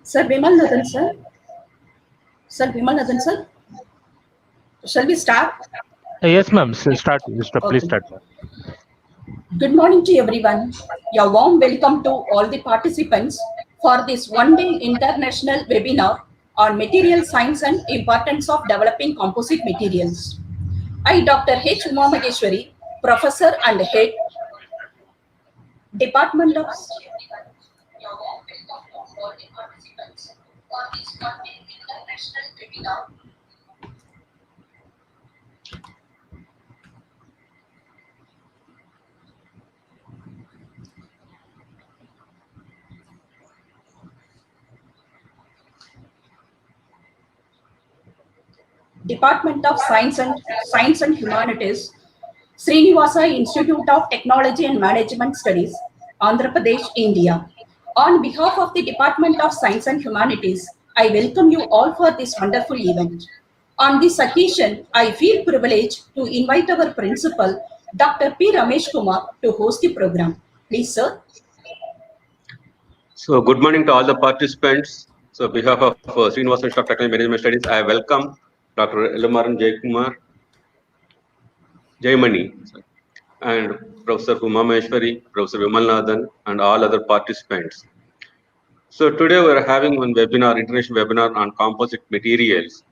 Sir Bimal Nathan, sir. Sir Bimal Nathan, sir. Shall we start? Yes, ma'am. Start. Please start. Good morning to everyone. A warm welcome to all the participants for this one-day international webinar on material science and importance of developing composite materials. I, Dr. H. Uma Maheshwari, Professor and Head, Department of Science and Humanities, Srinivasa Institute of Technology and Management Studies, Andhra Pradesh, India. On behalf of the Department of Science and Humanities, I welcome you all for this wonderful event. On this occasion, I feel privileged to invite our principal, Dr. P. Ramesh Kumar, to host the program. Please, sir. So, good morning to all the participants. So, on behalf of Srinivasa Institute of Technology and Management Studies, I welcome Dr. Elammaran Jayamani, and Professor Uma Maheshwari, Professor Vimal Nathan, and all other participants. So today we are having one webinar, international webinar on composite materials.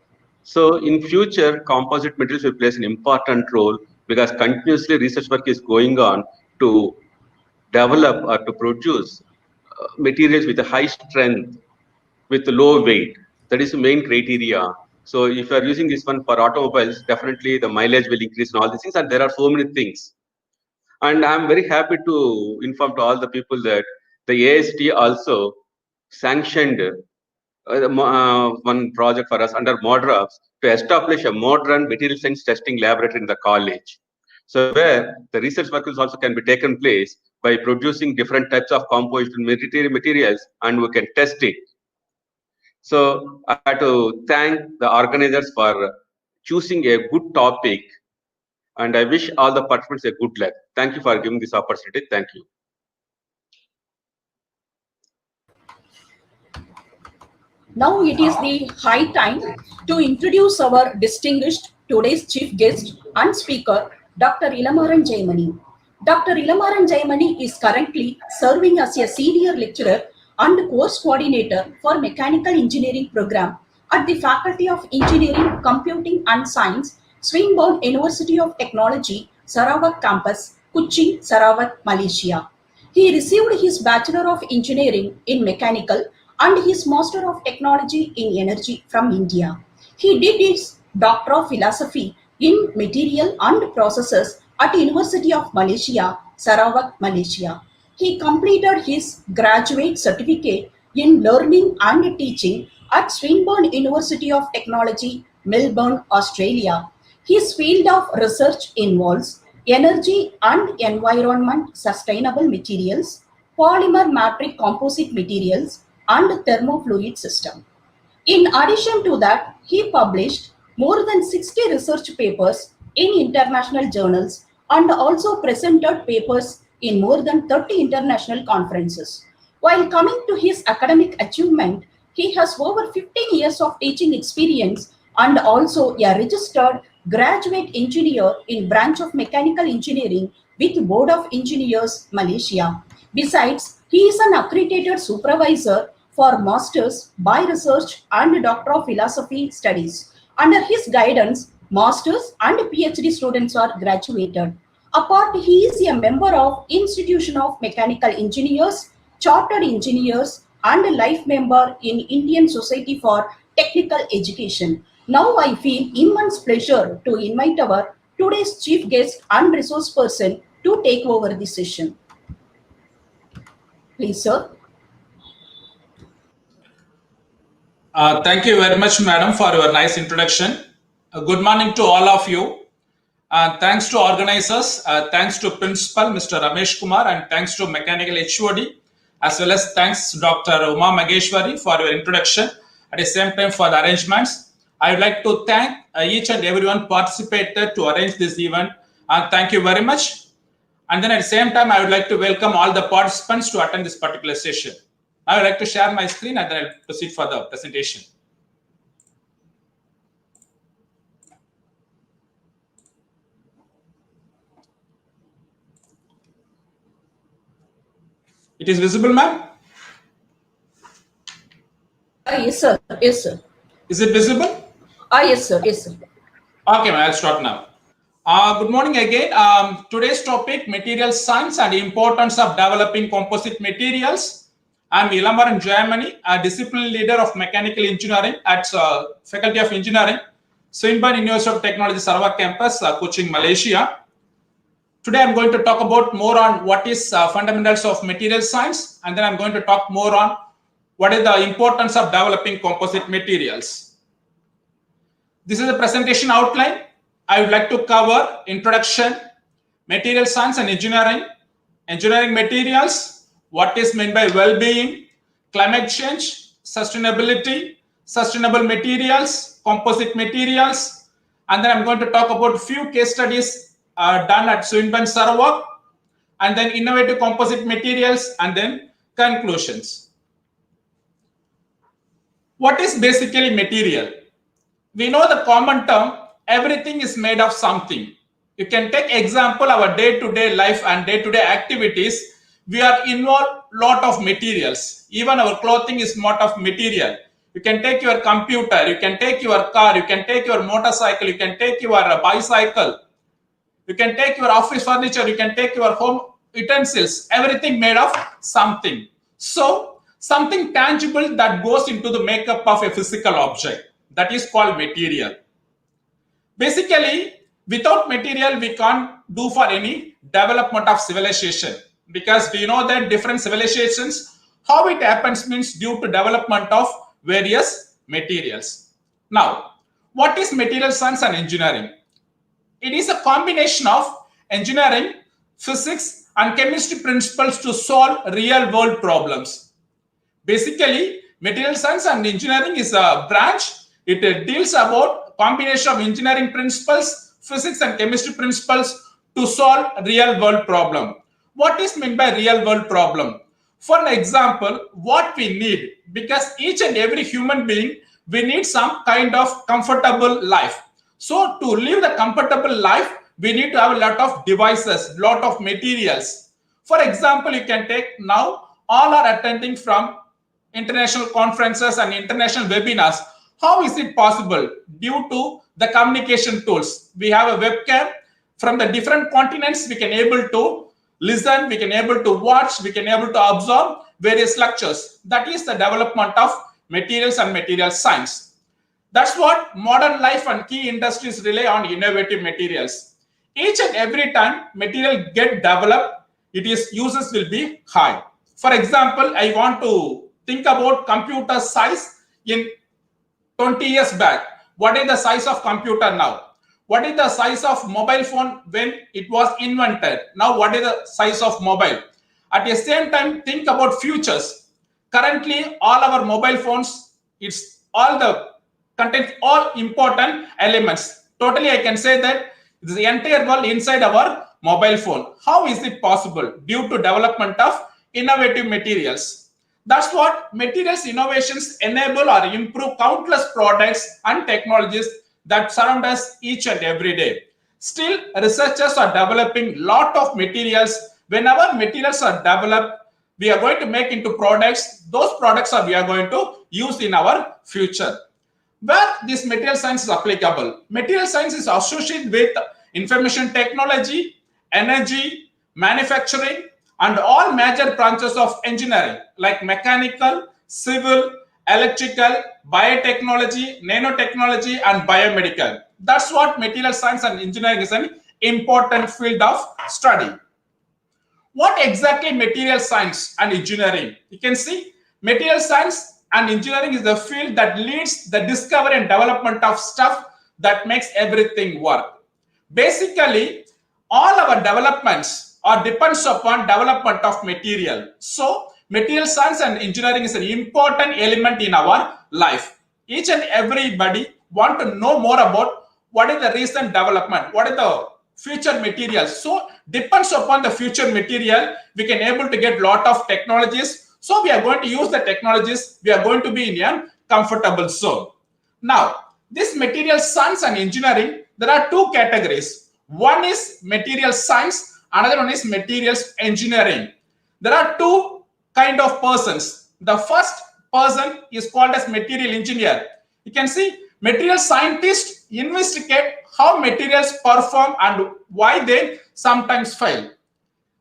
So in future, composite materials will play an important role because continuously research work is going on to develop or to produce materials with a high strength, with low weight. That is the main criteria. So if you are using this one for automobiles, definitely the mileage will increase and all these things, and there are so many things. And I'm very happy to inform to all the people that the AST also sanctioned one project for us under MODRAPS to establish a modern material science testing laboratory in the college. So where the research work also can be taken place by producing different types of composite materials, and we can test it. So I have to thank the organizers for choosing a good topic, and I wish all the participants a good luck. Thank you for giving this opportunity. Thank you. Now it is the high time to introduce our distinguished today's chief guest and speaker, Dr. Elammaran Jayamani. Dr. Elammaran Jayamani is currently serving as a senior lecturer and course coordinator for Mechanical Engineering program at the Faculty of Engineering, Computing and Science, Swinburne University of Technology, Sarawak Campus, Kuching, Sarawak, Malaysia. He received his Bachelor of Engineering in Mechanical and his Master of Technology in Energy from India. He did his Doctor of Philosophy in Material and Processes at University of Malaysia, Sarawak, Malaysia. He completed his graduate certificate in Learning and Teaching at Swinburne University of Technology, Melbourne, Australia. His field of research involves energy and environment sustainable materials, polymer matrix composite materials, and thermofluid system. In addition to that, he published more than 60 research papers in international journals and also presented papers in more than 30 international conferences. While coming to his academic achievement, he has over 15 years of teaching experience and also a registered graduate engineer in branch of mechanical engineering with Board of Engineers, Malaysia. Besides, he is an accredited supervisor for Masters by Research and Doctor of Philosophy Studies. Under his guidance, Masters and PhD students are graduated. Apart, he is a member of Institution of Mechanical Engineers, Chartered Engineers, and a life member in Indian Society for Technical Education. Now I feel immense pleasure to invite our today's chief guest and resource person to take over the session. Please, sir. Thank you very much, madam, for your nice introduction. Good morning to all of you. Thanks to organizers, thanks to Principal Mr. Ramesh Kumar, and thanks to Mechanical HOD, as well as thanks Dr. Uma Mageshwari for your introduction, at the same time for the arrangements. I would like to thank each and everyone participated to arrange this event, and thank you very much. And then at the same time, I would like to welcome all the participants to attend this particular session. I would like to share my screen and then I'll proceed for the presentation. It is visible, ma'am? Yes, sir. Yes, sir. Is it visible? Yes, sir. Yes, sir. Okay, ma'am, I'll start now. Good morning again. Today's topic, material science and the importance of developing composite materials. I'm Elammaran, Jayamani, a discipline leader of mechanical engineering at Faculty of Engineering, Swinburne University of Technology, Sarawak campus, Kuching, Malaysia. Today, I'm going to talk about more on what is fundamentals of material science, and then I'm going to talk more on what is the importance of developing composite materials. This is the presentation outline. I would like to cover introduction, material science and engineering, engineering materials, what is meant by well-being, climate change, sustainability, sustainable materials, composite materials, and then I'm going to talk about a few case studies done at Swinburne, Sarawak, and then innovative composite materials, and then conclusions. What is basically material? We know the common term, everything is made of something. You can take example our day-to-day life and day-to-day activities. We are involved lot of materials. Even our clothing is made of material. You can take your computer, you can take your car, you can take your motorcycle, you can take your bicycle, you can take your office furniture, you can take your home utensils, everything made of something. So something tangible that goes into the makeup of a physical object, that is called material. Basically, without material, we can't do for any development of civilization, because we know that different civilizations, how it happens means due to development of various materials. Now, what is material science and engineering? It is a combination of engineering, physics, and chemistry principles to solve real world problems. Basically, material science and engineering is a branch. It deals about combination of engineering principles, physics and chemistry principles to solve real world problem. What is meant by real world problem? For an example, what we need, because each and every human being, we need some kind of comfortable life. So to live the comfortable life, we need to have a lot of devices, lot of materials. For example, you can take now, all are attending from international conferences and international webinars. How is it possible? Due to the communication tools. We have a webcam from the different continents. We can able to listen, we can able to watch, we can able to absorb various lectures. That is the development of materials and material science. That's what modern life and key industries rely on, innovative materials. Each and every time material get developed, its uses will be high. For example, I want to think about computer size in 20 years back. What is the size of computer now? What is the size of mobile phone when it was invented? Now what is the size of mobile? At the same time, think about futures. Currently, all our mobile phones, it's all the contains all important elements. Totally, I can say that the entire world inside our mobile phone. How is it possible? Due to development of innovative materials. That's what materials innovations enable or improve countless products and technologies that surround us each and every day. Still, researchers are developing lot of materials. Whenever materials are developed, we are going to make into products. Those products we are going to use in our future. Where this material science is applicable? Material science is associated with information technology, energy, manufacturing, and all major branches of engineering like mechanical, civil, electrical, biotechnology, nanotechnology, and biomedical. That's what material science and engineering is an important field of study. What exactly material science and engineering? You can see material science and engineering is the field that leads the discovery and development of stuff that makes everything work. Basically, all our developments depends upon development of material. So material science and engineering is an important element in our life. Each and everybody want to know more about what is the recent development, what is the future materials. So depends upon the future material, we can able to get lot of technologies. So we are going to use the technologies, we are going to be in a comfortable zone. Now, this material science and engineering, there are two categories. One is material science, another one is materials engineering. There are two kind of persons. The first person is called as material engineer. You can see material scientists investigate how materials perform and why they sometimes fail.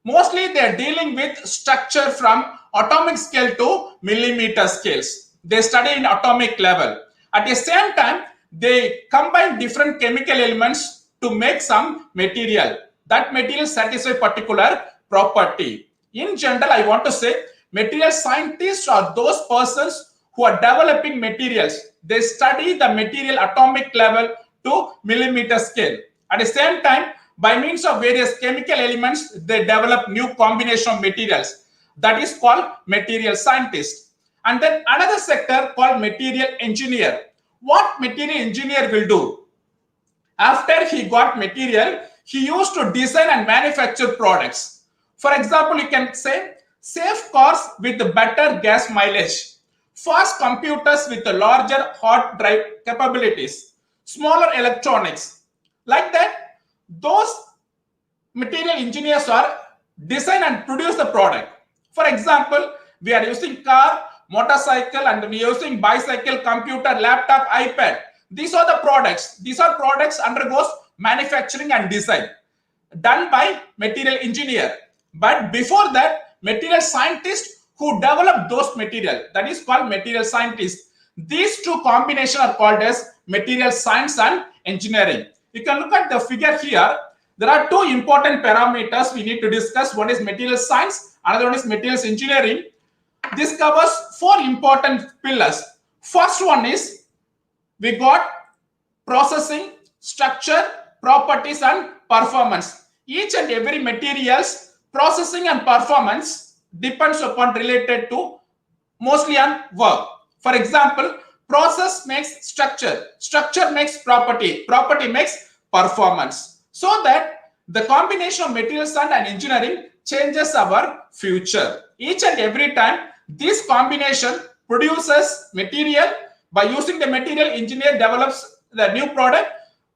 Mostly they are dealing with structure from atomic scale to millimeter scales. They study in atomic level. At the same time, they combine different chemical elements to make some material. That material satisfies particular property. In general, I want to say material scientists are those persons who are developing materials. They study the material atomic level to millimeter scale. At the same time, by means of various chemical elements, they develop new combination of materials. That is called material scientist. And then another sector called material engineer. What material engineer will do? After he got material, he used to design and manufacture products. For example, you can say safe cars with better gas mileage, fast computers with larger hard drive capabilities, smaller electronics. Like that, those material engineers are design and produce the product. For example, we are using car, motorcycle, and we are using bicycle, computer, laptop, iPad. These are the products. These are products undergoes manufacturing and design done by material engineer. But before that, material scientists who develop those material, that is called material scientists. These two combinations are called as material science and engineering. You can look at the figure here. There are two important parameters we need to discuss. One is material science, another one is materials engineering. This covers four important pillars. First one is we got processing, structure, properties, and performance. Each and every materials processing and performance depends upon related to mostly on work. For example, process makes structure, structure makes property, property makes performance. So that the combination of material science and engineering changes our future. Each and every time this combination produces material. By using the material, engineer develops the new product.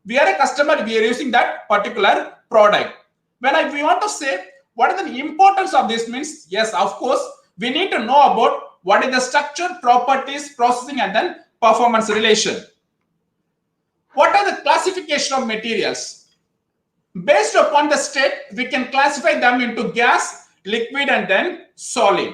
We are a customer, we are using that particular product. When we want to say what is the importance of this means, yes, of course, we need to know about what is the structure, properties, processing, and then performance relation. What are the classification of materials? Based upon the state, we can classify them into gas, liquid, and then solid.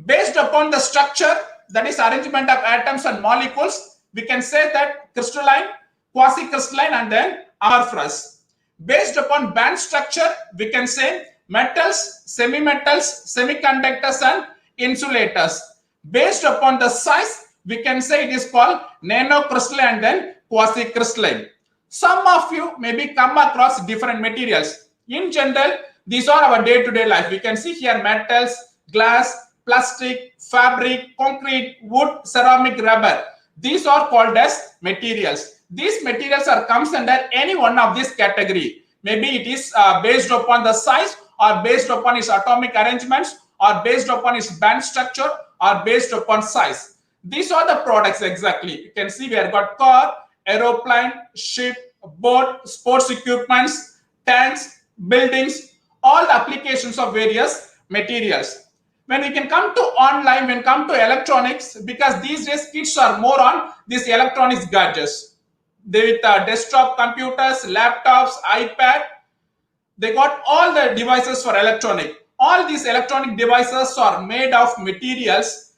Based upon the structure, that is arrangement of atoms and molecules, we can say that crystalline, quasi-crystalline, and then amorphous. Based upon band structure, we can say metals, semi-metals, semiconductors, and insulators. Based upon the size, we can say it is called nanocrystalline and then quasi-crystalline. Some of you maybe come across different materials. In general, these are our day-to-day life. We can see here metals, glass, plastic, fabric, concrete, wood, ceramic, rubber. These are called as materials. These materials are comes under any one of this category. Maybe it is based upon the size, or based upon its atomic arrangements, or based upon its band structure, or based upon size. These are the products exactly. You can see we have got car, aeroplane, ship, boat, sports equipments, tanks, buildings, all the applications of various materials. When we can come to online, when come to electronics, because these days kids are more on these electronics gadgets. They with desktop computers, laptops, iPad, they got all the devices for electronic. All these electronic devices are made of materials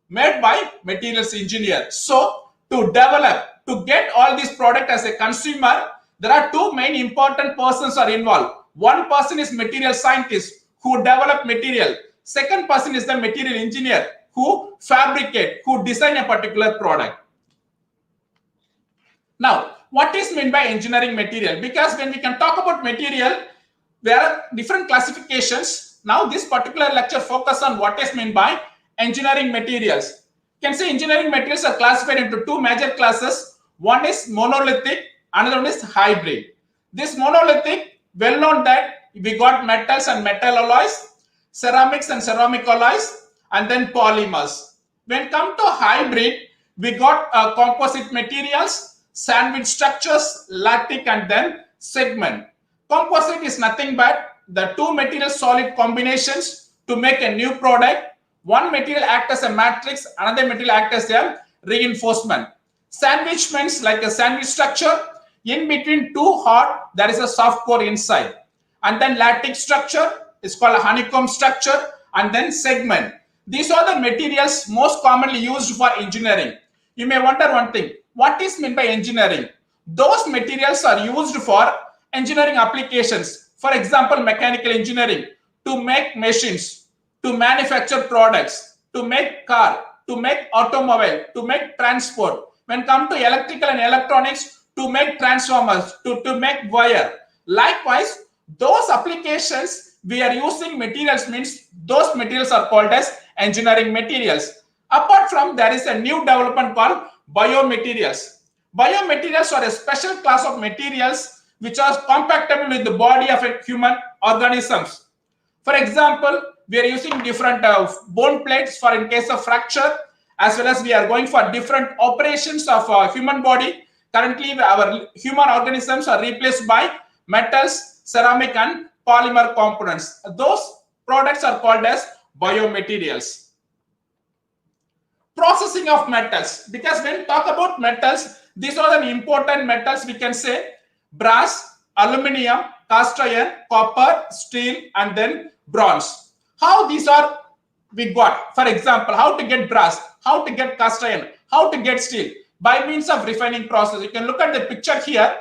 made by materials engineer. So to develop, to get all these product as a consumer, there are two main important persons are involved. One person is material scientist who develop material. Second person is the material engineer who fabricate, who design a particular product. Now, what is meant by engineering material? Because when we can talk about material, there are different classifications. Now this particular lecture focus on what is meant by engineering materials. You can see engineering materials are classified into two major classes. One is monolithic, another one is hybrid. This monolithic, well known that we got metals and metal alloys, ceramics and ceramic alloys, and then polymers. When come to hybrid, we got composite materials, sandwich structures, lattice, and then segment. Composite is nothing but the two material solid combinations to make a new product. One material acts as a matrix, another material acts as a reinforcement. Sandwich means like a sandwich structure. In between two hard, there is a soft core inside. And then lattice structure is called a honeycomb structure, and then segment. These are the materials most commonly used for engineering. You may wonder one thing, what is meant by engineering? Those materials are used for engineering applications. For example, mechanical engineering, to make machines, to manufacture products, to make car, to make automobile, to make transport. When come to electrical and electronics, to make transformers, to make wire. Likewise, those applications we are using materials means those materials are called as engineering materials. Apart from, there is a new development called biomaterials. Biomaterials are a special class of materials which are compatible with the body of a human organisms. For example, we are using different bone plates for in case of fracture, as well as we are going for different operations of human body. Currently, our human organisms are replaced by metals, ceramic, and polymer components. Those products are called as biomaterials. Processing of metals, because when we talk about metals, these are the important metals. We can say brass, aluminium, cast iron, copper, steel, and then bronze. How these are we got? For example, how to get brass, how to get cast iron, how to get steel? By means of refining process. You can look at the picture here.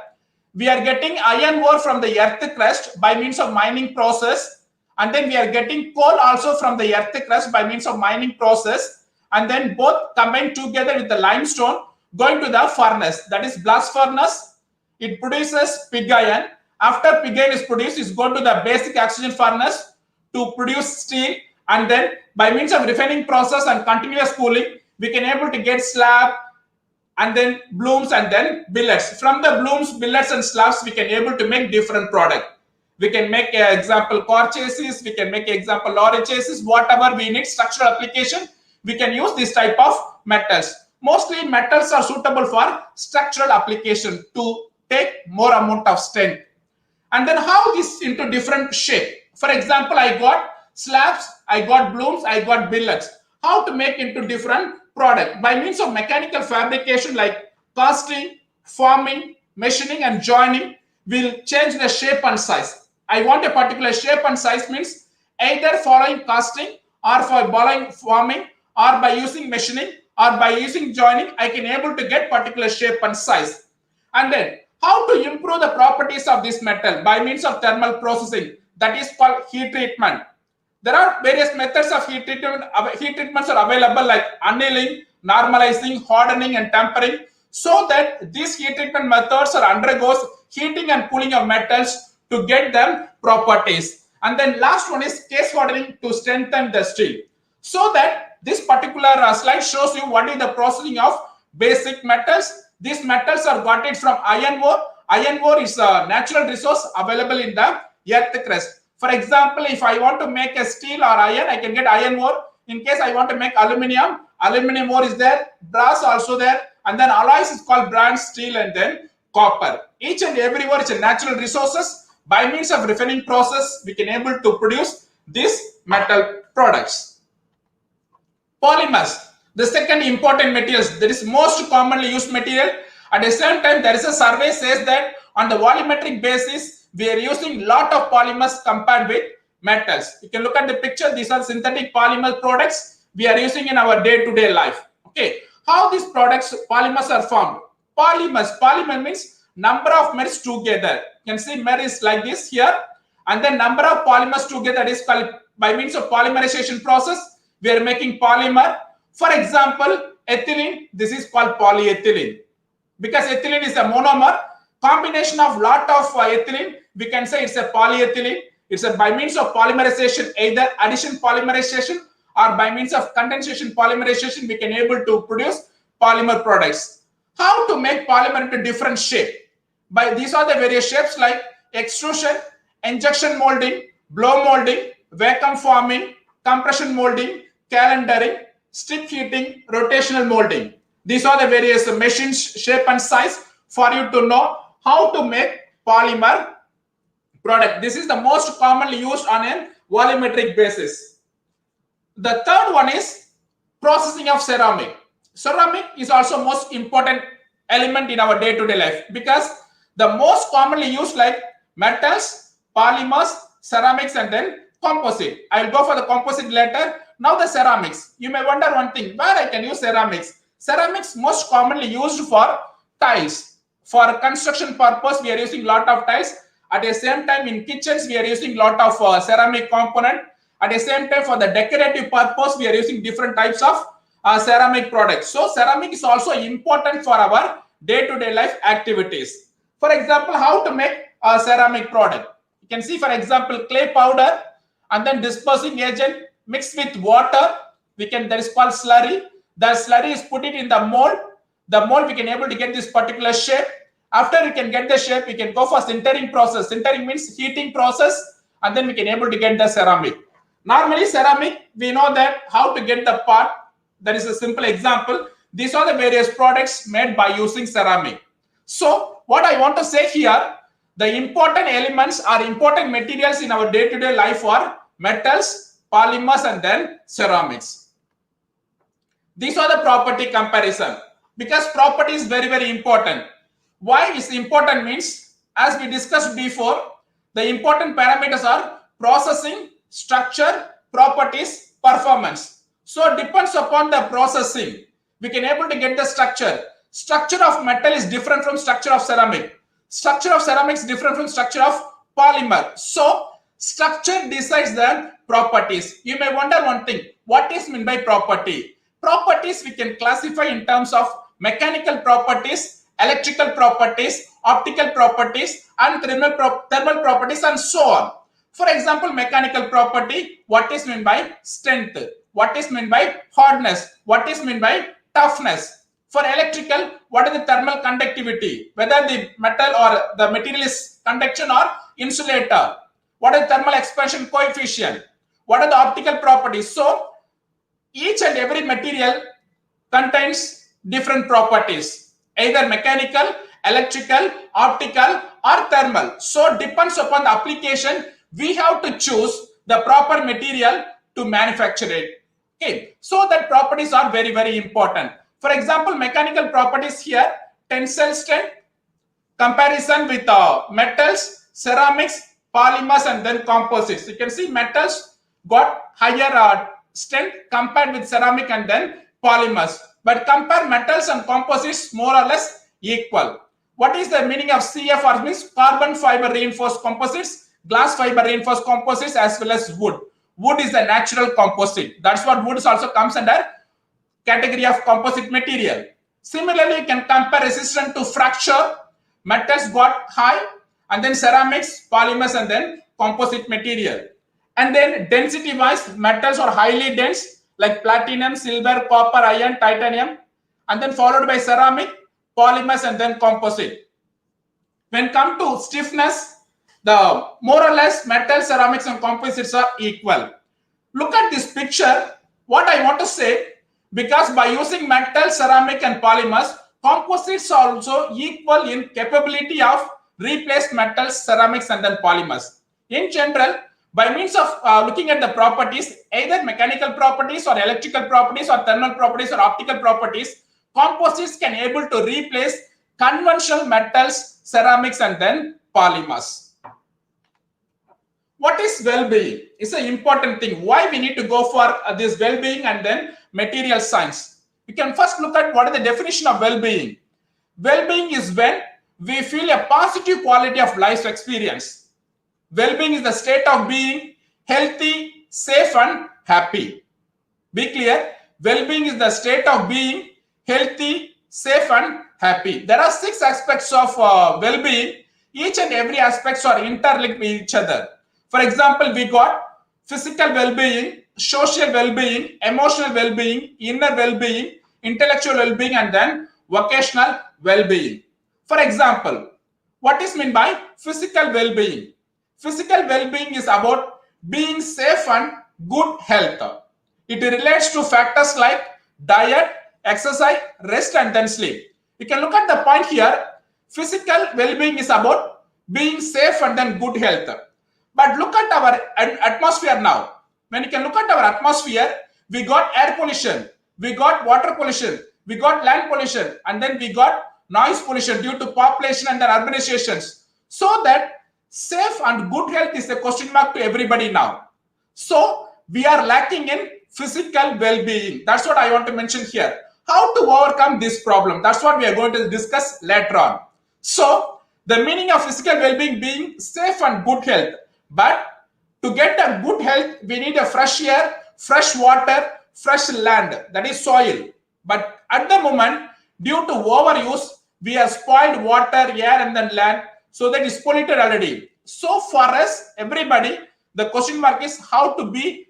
We are getting iron ore from the earth crust by means of mining process, and then we are getting coal also from the earth crust by means of mining process, and then both combined together with the limestone going to the furnace, that is blast furnace. It produces pig iron. After pig iron is produced, it's going to the basic oxygen furnace to produce steel, and then by means of refining process and continuous cooling, we can able to get slab, and then blooms, and then billets. From the blooms, billets, and slabs, we can able to make different product. We can make example car chassis, we can make example lorry chassis, whatever we need structural application, we can use this type of metals. Mostly metals are suitable for structural application to take more amount of strength. And then how this into different shape. For example, I got slabs, I got blooms, I got billets. How to make into different product? By means of mechanical fabrication like casting, forming, machining, and joining, will change the shape and size. I want a particular shape and size means either following casting or following forming or by using machining or by using joining, I can able to get particular shape and size. And then how to improve the properties of this metal? By means of thermal processing, that is called heat treatment. There are various methods of heat treatment. Heat treatments are available like annealing, normalizing, hardening, and tempering, so that these heat treatment methods are undergoes heating and cooling of metals to get them properties. And then last one is case hardening to strengthen the steel. So that this particular slide shows you what is the processing of basic metals. These metals are got it from iron ore. Iron ore is a natural resource available in the earth crust. For example, if I want to make a steel or iron, I can get iron ore. In case I want to make aluminium, aluminum ore is there, brass also there, and then alloys is called bronze, steel, and then copper. Each and every ore is a natural resources. By means of refining process, we can able to produce these metal products. Polymers, the second important materials, that is most commonly used material. At the same time, there is a survey says that on the volumetric basis, we are using lot of polymers compared with metals. You can look at the picture. These are synthetic polymer products we are using in our day-to-day life. Okay, how these products, polymers are formed? Polymer means number of mers together. You can see mer is like this here, and then number of polymers together is called by means of polymerization process. We are making polymer. For example, ethylene. This is called polyethylene because ethylene is a monomer. Combination of lot of ethylene, we can say it's a polyethylene. It's by means of polymerization, either addition polymerization or by means of condensation polymerization, we can able to produce polymer products. How to make polymer into different shape? By these are the various shapes like extrusion, injection molding, blow molding, vacuum forming, compression molding, calendering, strip heating, rotational molding. These are the various machines, shape and size for you to know how to make polymer product. This is the most commonly used on a volumetric basis. The third one is processing of ceramic. Ceramic is also most important element in our day-to-day life because the most commonly used like metals, polymers, ceramics, and then composite. I'll go for the composite later. Now the ceramics. You may wonder one thing, where I can use ceramics. Ceramics most commonly used for tiles. For construction purpose, we are using lot of tiles. At the same time, in kitchens, we are using lot of ceramic component. At the same time, for the decorative purpose, we are using different types of ceramic products. So ceramic is also important for our day-to-day life activities. For example, how to make a ceramic product. You can see, for example, clay powder and then dispersing agent mixed with water. That is called slurry. The slurry is put it in the mold. The mold we can able to get this particular shape. After we can get the shape, we can go for sintering process. Sintering means heating process, and then we can able to get the ceramic. Normally ceramic, we know that how to get the part. That is a simple example. These are the various products made by using ceramic. So what I want to say here, the important elements or important materials in our day-to-day life are metals, polymers, and then ceramics. These are the property comparison because property is very, very important. Why is important means, as we discussed before, the important parameters are processing, structure, properties, performance. So it depends upon the processing. We can able to get the structure. Structure of metal is different from structure of ceramic. Structure of ceramic is different from structure of polymer. So structure decides the properties. You may wonder one thing, what is meant by property? Properties we can classify in terms of mechanical properties, electrical properties, optical properties, and thermal properties, and so on. For example, mechanical property, what is meant by strength? What is meant by hardness? What is meant by toughness? For electrical, what is the thermal conductivity? Whether the metal or the material is conduction or insulator. What is thermal expansion coefficient? What are the optical properties? So each and every material contains different properties, either mechanical, electrical, optical, or thermal. So depends upon the application, we have to choose the proper material to manufacture it. Okay, so that properties are very, very important. For example, mechanical properties here, tensile strength, comparison with metals, ceramics, polymers, and then composites. You can see metals got higher strength compared with ceramic and then polymers. But compare metals and composites more or less equal. What is the meaning of CFR? Means carbon fiber reinforced composites, glass fiber reinforced composites, as well as wood. Wood is the natural composite. That's what wood also comes under category of composite material. Similarly, you can compare resistance to fracture. Metals got high, and then ceramics, polymers, and then composite material. And then density wise, metals are highly dense like platinum, silver, copper, iron, titanium, and then followed by ceramic, polymers, and then composite. When come to stiffness, the more or less metal, ceramics, and composites are equal. Look at this picture. What I want to say, because by using metal, ceramic, and polymers, composites are also equal in capability of replace metals, ceramics, and then polymers. In general, by means of looking at the properties, either mechanical properties or electrical properties or thermal properties or optical properties, composites can able to replace conventional metals, ceramics, and then polymers. What is well-being? It's an important thing. Why we need to go for this well-being and then material science? We can first look at what is the definition of well-being. Well-being is when we feel a positive quality of life experience. Well-being is the state of being healthy, safe, and happy. Be clear. Well-being is the state of being healthy, safe, and happy. There are 6 aspects of well-being. Each and every aspects are interlinked with each other. For example, we got physical well-being, social well-being, emotional well-being, inner well-being, intellectual well-being, and then vocational well-being. For example, what is meant by physical well-being? Physical well-being is about being safe and good health. It relates to factors like diet, exercise, rest, and then sleep. You can look at the point here. Physical well-being is about being safe and then good health. But look at our atmosphere now. When you can look at our atmosphere, we got air pollution, we got water pollution, we got land pollution, and then we got noise pollution due to population and then urbanizations. So that safe and good health is a question mark to everybody now. So we are lacking in physical well-being. That's what I want to mention here. How to overcome this problem? That's what we are going to discuss later on. So the meaning of physical well-being being safe and good health. But to get a good health, we need a fresh air, fresh water, fresh land, that is soil. But at the moment, due to overuse, we have spoiled water, air, and then land, so that is polluted already. So for us, everybody, the question mark is how to be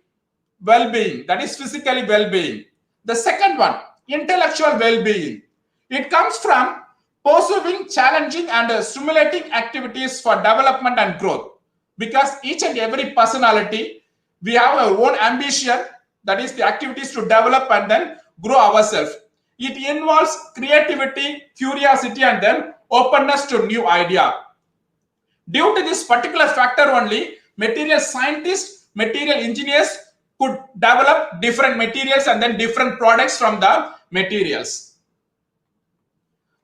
well-being, that is physically well-being. The second one, intellectual well-being. It comes from pursuing challenging and stimulating activities for development and growth. Because each and every personality, we have our own ambition, that is the activities to develop and then grow ourselves. It involves creativity, curiosity, and then openness to new idea. Due to this particular factor only, material scientists, material engineers could develop different materials and then different products from the materials.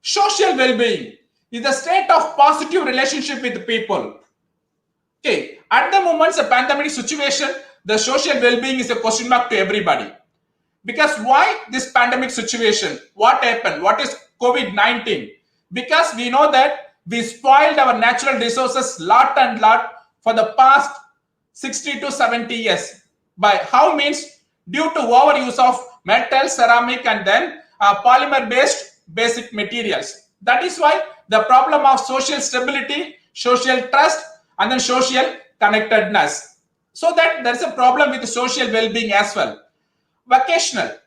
Social well-being is the state of positive relationship with people. Okay, at the moment, the pandemic situation, the social well-being is a question mark to everybody. Because why this pandemic situation? What happened? What is COVID-19? Because we know that we spoiled our natural resources lot and lot for the past 60 to 70 years. By how means? Due to overuse of metal, ceramic, and then polymer-based basic materials. That is why the problem of social stability, social trust, and then social connectedness. So that there is a problem with social well-being as well. Vocational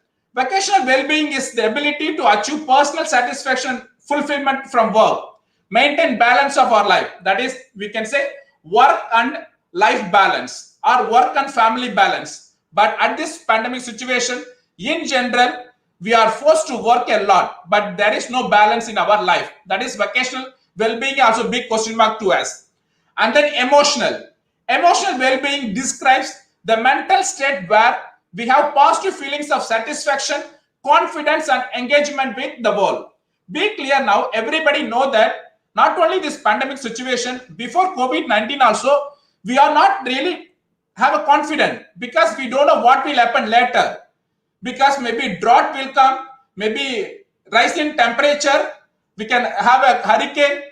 well-being is the ability to achieve personal satisfaction, fulfillment from work, maintain balance of our life. That is, we can say work and life balance or work and family balance. But at this pandemic situation, in general, we are forced to work a lot, but there is no balance in our life. That is vocational well-being, also big question mark to us. And then emotional well-being describes the mental state where we have positive feelings of satisfaction, confidence, and engagement with the world. Be clear now, everybody know that not only this pandemic situation, before COVID-19 also, we are not really have a confidence because we don't know what will happen later. Because maybe drought will come, maybe rise in temperature, we can have a hurricane.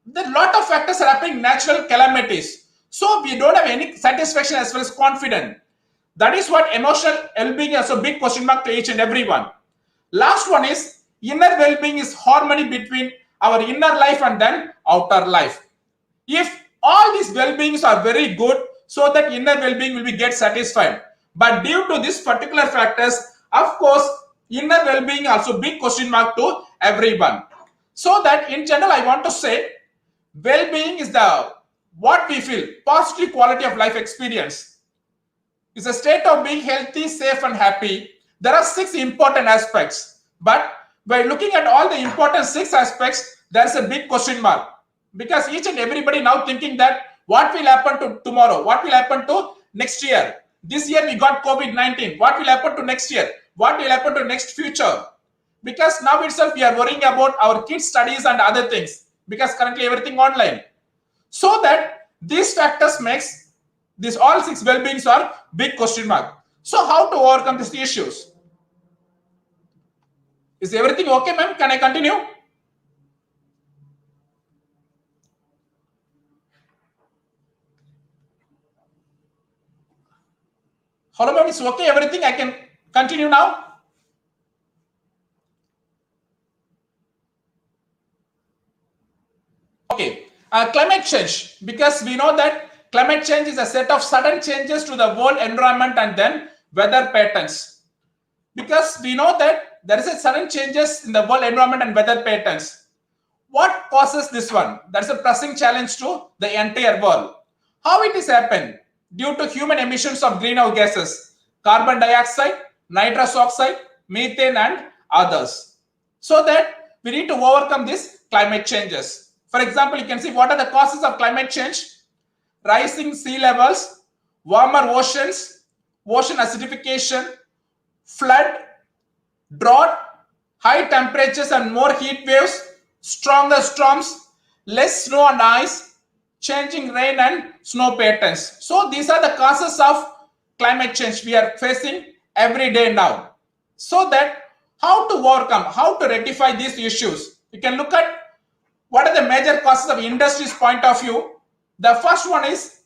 There are a lot of factors are happening, natural calamities. So we don't have any satisfaction as well as confidence. That is what emotional well-being is a big question mark to each and everyone. Last one is inner well-being is harmony between our inner life and then outer life. If all these well-beings are very good, so that inner well-being will be get satisfied. But due to these particular factors, of course, inner well-being also big question mark to everyone. So that in general, I want to say, well-being is the what we feel, positive quality of life experience. It's a state of being healthy, safe, and happy. There are 6 important aspects. But by looking at all the important 6 aspects, there's a big question mark. Because each and everybody now thinking that what will happen to tomorrow? What will happen to next year? This year we got COVID-19. What will happen to next year? What will happen to next future? Because now itself we are worrying about our kids' studies and other things. Because currently everything online. So that these factors makes these all 6 well-beings are big question mark. So how to overcome these issues? Is everything okay, ma'am? Can I continue? Hello, ma'am. It's okay. Everything I can continue now. Okay. Climate change, because we know that Climate change is a set of sudden changes to the world environment and then weather patterns. Because we know that there is a sudden changes in the world environment and weather patterns. What causes this one? That's a pressing challenge to the entire world. How it is happened? Due to human emissions of greenhouse gases, carbon dioxide, nitrous oxide, methane and others. So that we need to overcome these climate changes. For example, you can see what are the causes of climate change. Rising sea levels, warmer oceans, ocean acidification, flood, drought, high temperatures and more heat waves, stronger storms, less snow and ice, changing rain and snow patterns. So these are the causes of climate change we are facing every day now. So that how to overcome, how to rectify these issues. You can look at what are the major causes of industry's point of view. The first one is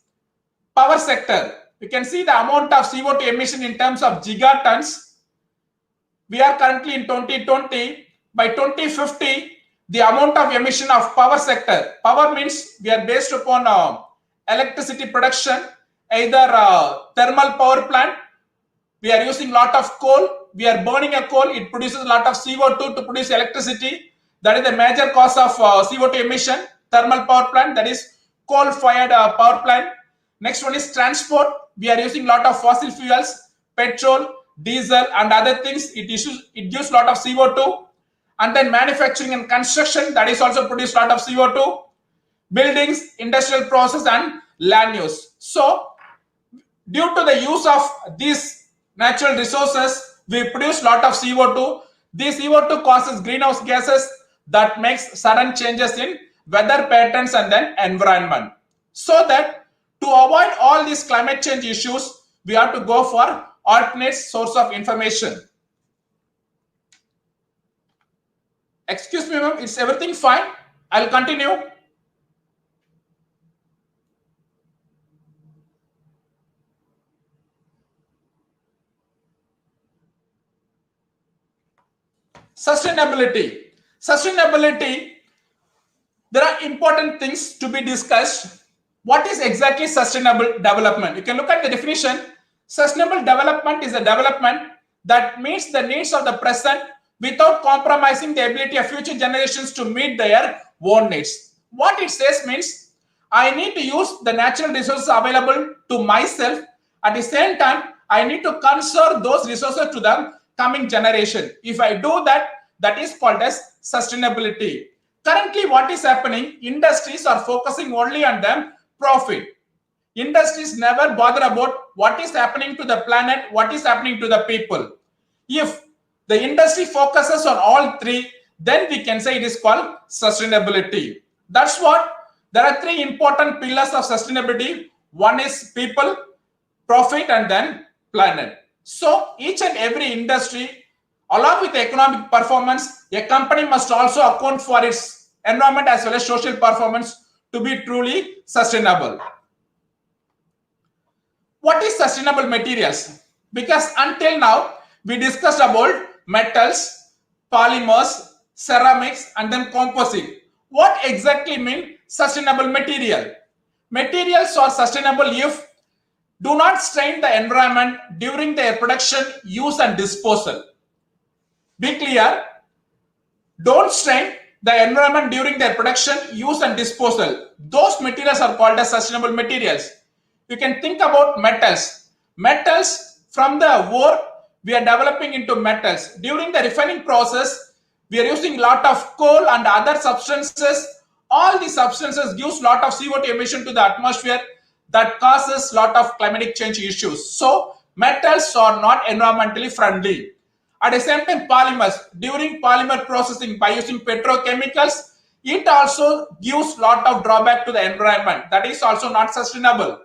power sector. You can see the amount of CO2 emission in terms of gigatons. We are currently in 2020. By 2050, the amount of emission of power sector. Power means we are based upon electricity production, either thermal power plant. We are using a lot of coal. We are burning a coal. It produces a lot of CO2 to produce electricity. That is the major cause of CO2 emission. Thermal power plant, that is coal-fired power plant. Next one is transport. We are using a lot of fossil fuels, petrol, diesel and other things. It gives a lot of CO2. And then manufacturing and construction, that is also produce a lot of CO2. Buildings, industrial process and land use. So due to the use of these natural resources, we produce a lot of CO2. This CO2 causes greenhouse gases that makes sudden changes in weather patterns and then environment. So that to avoid all these climate change issues, we have to go for alternate source of information. Excuse me, ma'am, is everything fine? I'll continue. Sustainability. Sustainability, there are important things to be discussed. What is exactly sustainable development? You can look at the definition. Sustainable development is a development that meets the needs of the present without compromising the ability of future generations to meet their own needs. What it says means, I need to use the natural resources available to myself. At the same time, I need to conserve those resources to the coming generation. If I do that, that is called as sustainability. Currently, what is happening? Industries are focusing only on the profit. Industries never bother about what is happening to the planet, what is happening to the people. If the industry focuses on all three, then we can say it is called sustainability. That's what, there are three important pillars of sustainability. One is people, profit, and then planet. So each and every industry, along with economic performance, a company must also account for its environment as well as social performance to be truly sustainable. What is sustainable materials? Because until now, we discussed about metals, polymers, ceramics, and then composite. What exactly mean sustainable material? Materials are sustainable if do not strain the environment during their production, use, and disposal. Be clear, don't strain the environment during their production, use, and disposal. Those materials are called as sustainable materials. You can think about metals. Metals, from the ore, we are developing into metals. During the refining process, we are using a lot of coal and other substances. All these substances gives a lot of CO2 emission to the atmosphere that causes a lot of climatic change issues. So metals are not environmentally friendly. At the same time, polymers, during polymer processing by using petrochemicals, it also gives a lot of drawback to the environment. That is also not sustainable.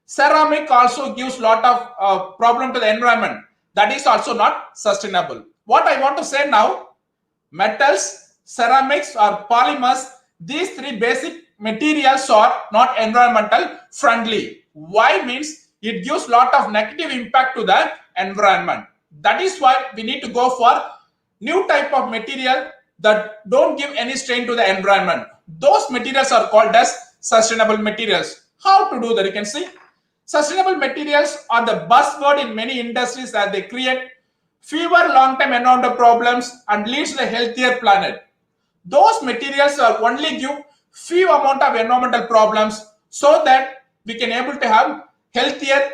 Ceramic also gives a lot of problem to the environment. That is also not sustainable. What I want to say now, metals, ceramics, or polymers, these three basic materials are not environmental friendly. Why? Means it gives a lot of negative impact to the environment. That is why we need to go for new type of material that don't give any strain to the environment. Those materials are called as sustainable materials. How to do that? You can see sustainable materials are the buzzword in many industries as they create fewer long-term environmental problems and leads to a healthier planet. Those materials will only give few amount of environmental problems so that we can able to have healthier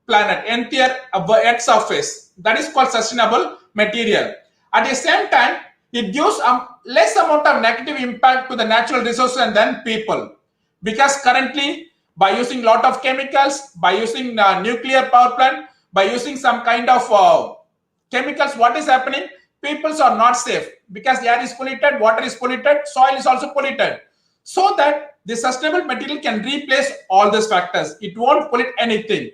planet, healthier earth surface. That is called sustainable material. At the same time, it gives less amount of negative impact to the natural resources and then people. Because currently, by using lot of chemicals, by using nuclear power plant, by using some kind of chemicals, what is happening? Peoples are not safe because air is polluted, water is polluted, soil is also polluted. So that the sustainable material can replace all these factors. It won't pollute anything.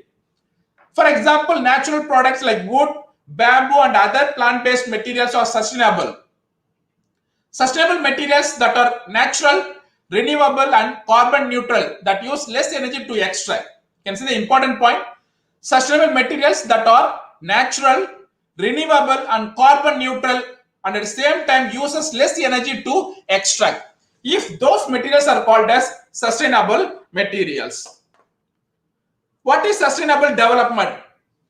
For example, natural products like wood, bamboo, and other plant-based materials are sustainable. Sustainable materials that are natural, renewable, and carbon neutral that use less energy to extract. You can see the important point. Sustainable materials that are natural, renewable, and carbon neutral, and at the same time uses less energy to extract. If those materials are called as sustainable materials. What is sustainable development?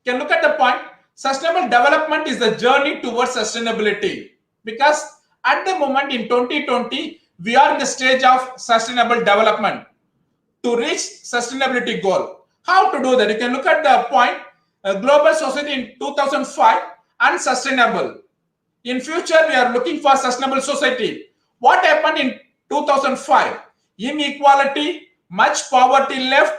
You can look at the point. Sustainable development is the journey towards sustainability, because at the moment in 2020 we are in the stage of sustainable development to reach sustainability goal. How to do that? You can look at the point. Global society in 2005 unsustainable. In future we are looking for sustainable society. What happened in 2005? Inequality, much poverty left,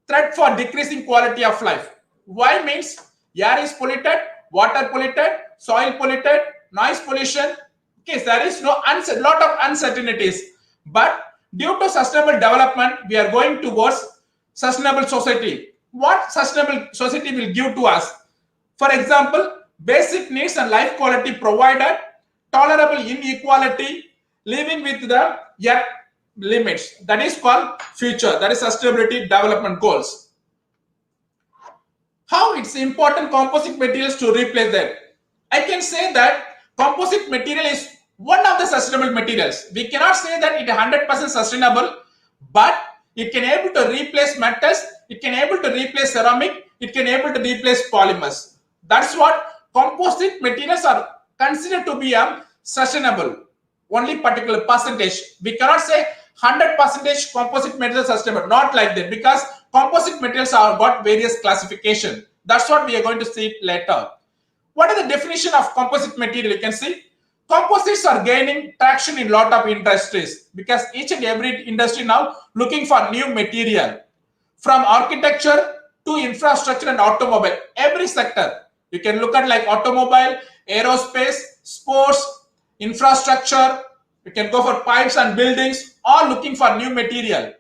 threat for decreasing quality of life. Why? Means air is polluted, water polluted, soil polluted, noise pollution. Okay, there is lot of uncertainties. But due to sustainable development, we are going towards sustainable society. What sustainable society will give to us? For example, basic needs and life quality provided, tolerable inequality, living with the earth limits. That is called future. That is sustainability development goals. How it's important composite materials to replace them? I can say that composite material is one of the sustainable materials. We cannot say that it is 100% sustainable, but it can able to replace metals, it can able to replace ceramic, it can able to replace polymers. That's what composite materials are considered to be sustainable. Only particular percentage. We cannot say 100% composite materials are sustainable. Not like that, because composite materials are got various classification. That's what we are going to see later. What is the definition of composite material? You can see composites are gaining traction in lot of industries, because each and every industry now looking for new material. From architecture to infrastructure and automobile, every sector. You can look at like automobile, aerospace, sports, infrastructure. You can go for pipes and buildings, all looking for new material.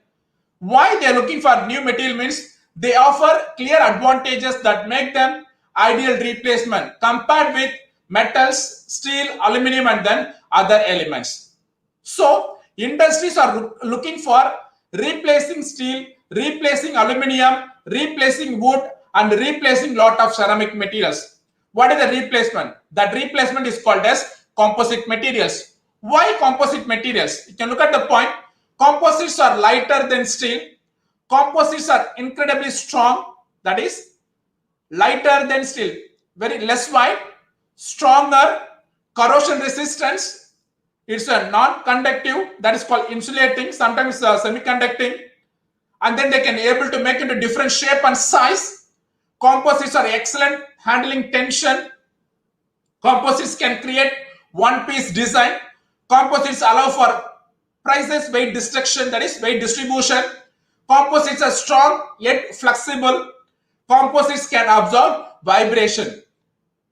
Why they are looking for new material? Means they offer clear advantages that make them ideal replacement compared with metals, steel, aluminum, and then other elements. So industries are looking for replacing steel, replacing aluminum, replacing wood, and replacing lot of ceramic materials. What is the replacement? That replacement is called as composite materials. Why composite materials? You can look at the point. Composites are lighter than steel. Composites are incredibly strong. That is lighter than steel. Very less weight, stronger, corrosion resistance. It's a non-conductive. That is called insulating. Sometimes semiconducting. And then they can able to make into different shape and size. Composites are excellent handling tension. Composites can create one-piece design. Composites allow for precise weight destruction, that is weight distribution. Composites are strong yet flexible. Composites can absorb vibration.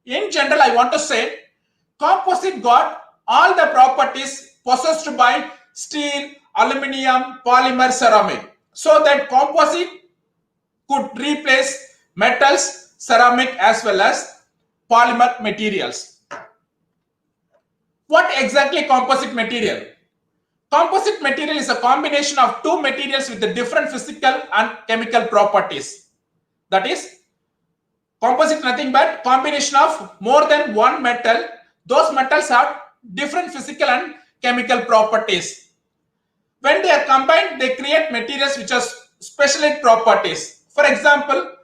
In general, I want to say composite got all the properties possessed by steel, aluminum, polymer, ceramic. So that composite could replace metals, ceramic, as well as polymer materials. What exactly composite material? Composite material is a combination of two materials with the different physical and chemical properties. That is, composite nothing but combination of more than one metal. Those metals have different physical and chemical properties. When they are combined, they create materials which are specialist properties. For example,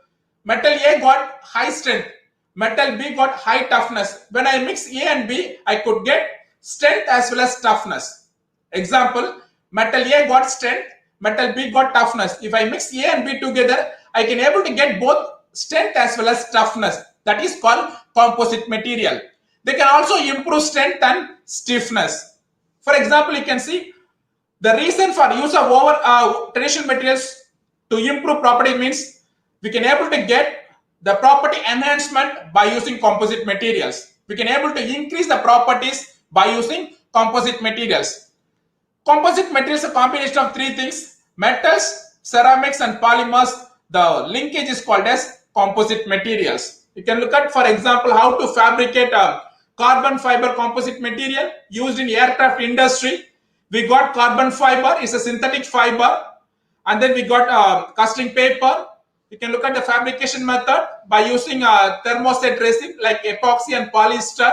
metal A got high strength, metal B got high toughness. When I mix A and B, I could get strength as well as toughness. Example, metal A got strength, metal B got toughness. If I mix A and B together, I can able to get both strength as well as toughness. That is called composite material. They can also improve strength and stiffness. For example, you can see the reason for use of traditional materials to improve property means we can able to get the property enhancement by using composite materials. We can able to increase the properties by using composite materials. Composite materials are a combination of three things: metals, ceramics, and polymers. The linkage is called as composite materials. You can look at, for example, how to fabricate a carbon fiber composite material used in aircraft industry. We got carbon fiber, it's a synthetic fiber, and then we got casting paper. You can look at the fabrication method by using thermoset resin like epoxy and polyester.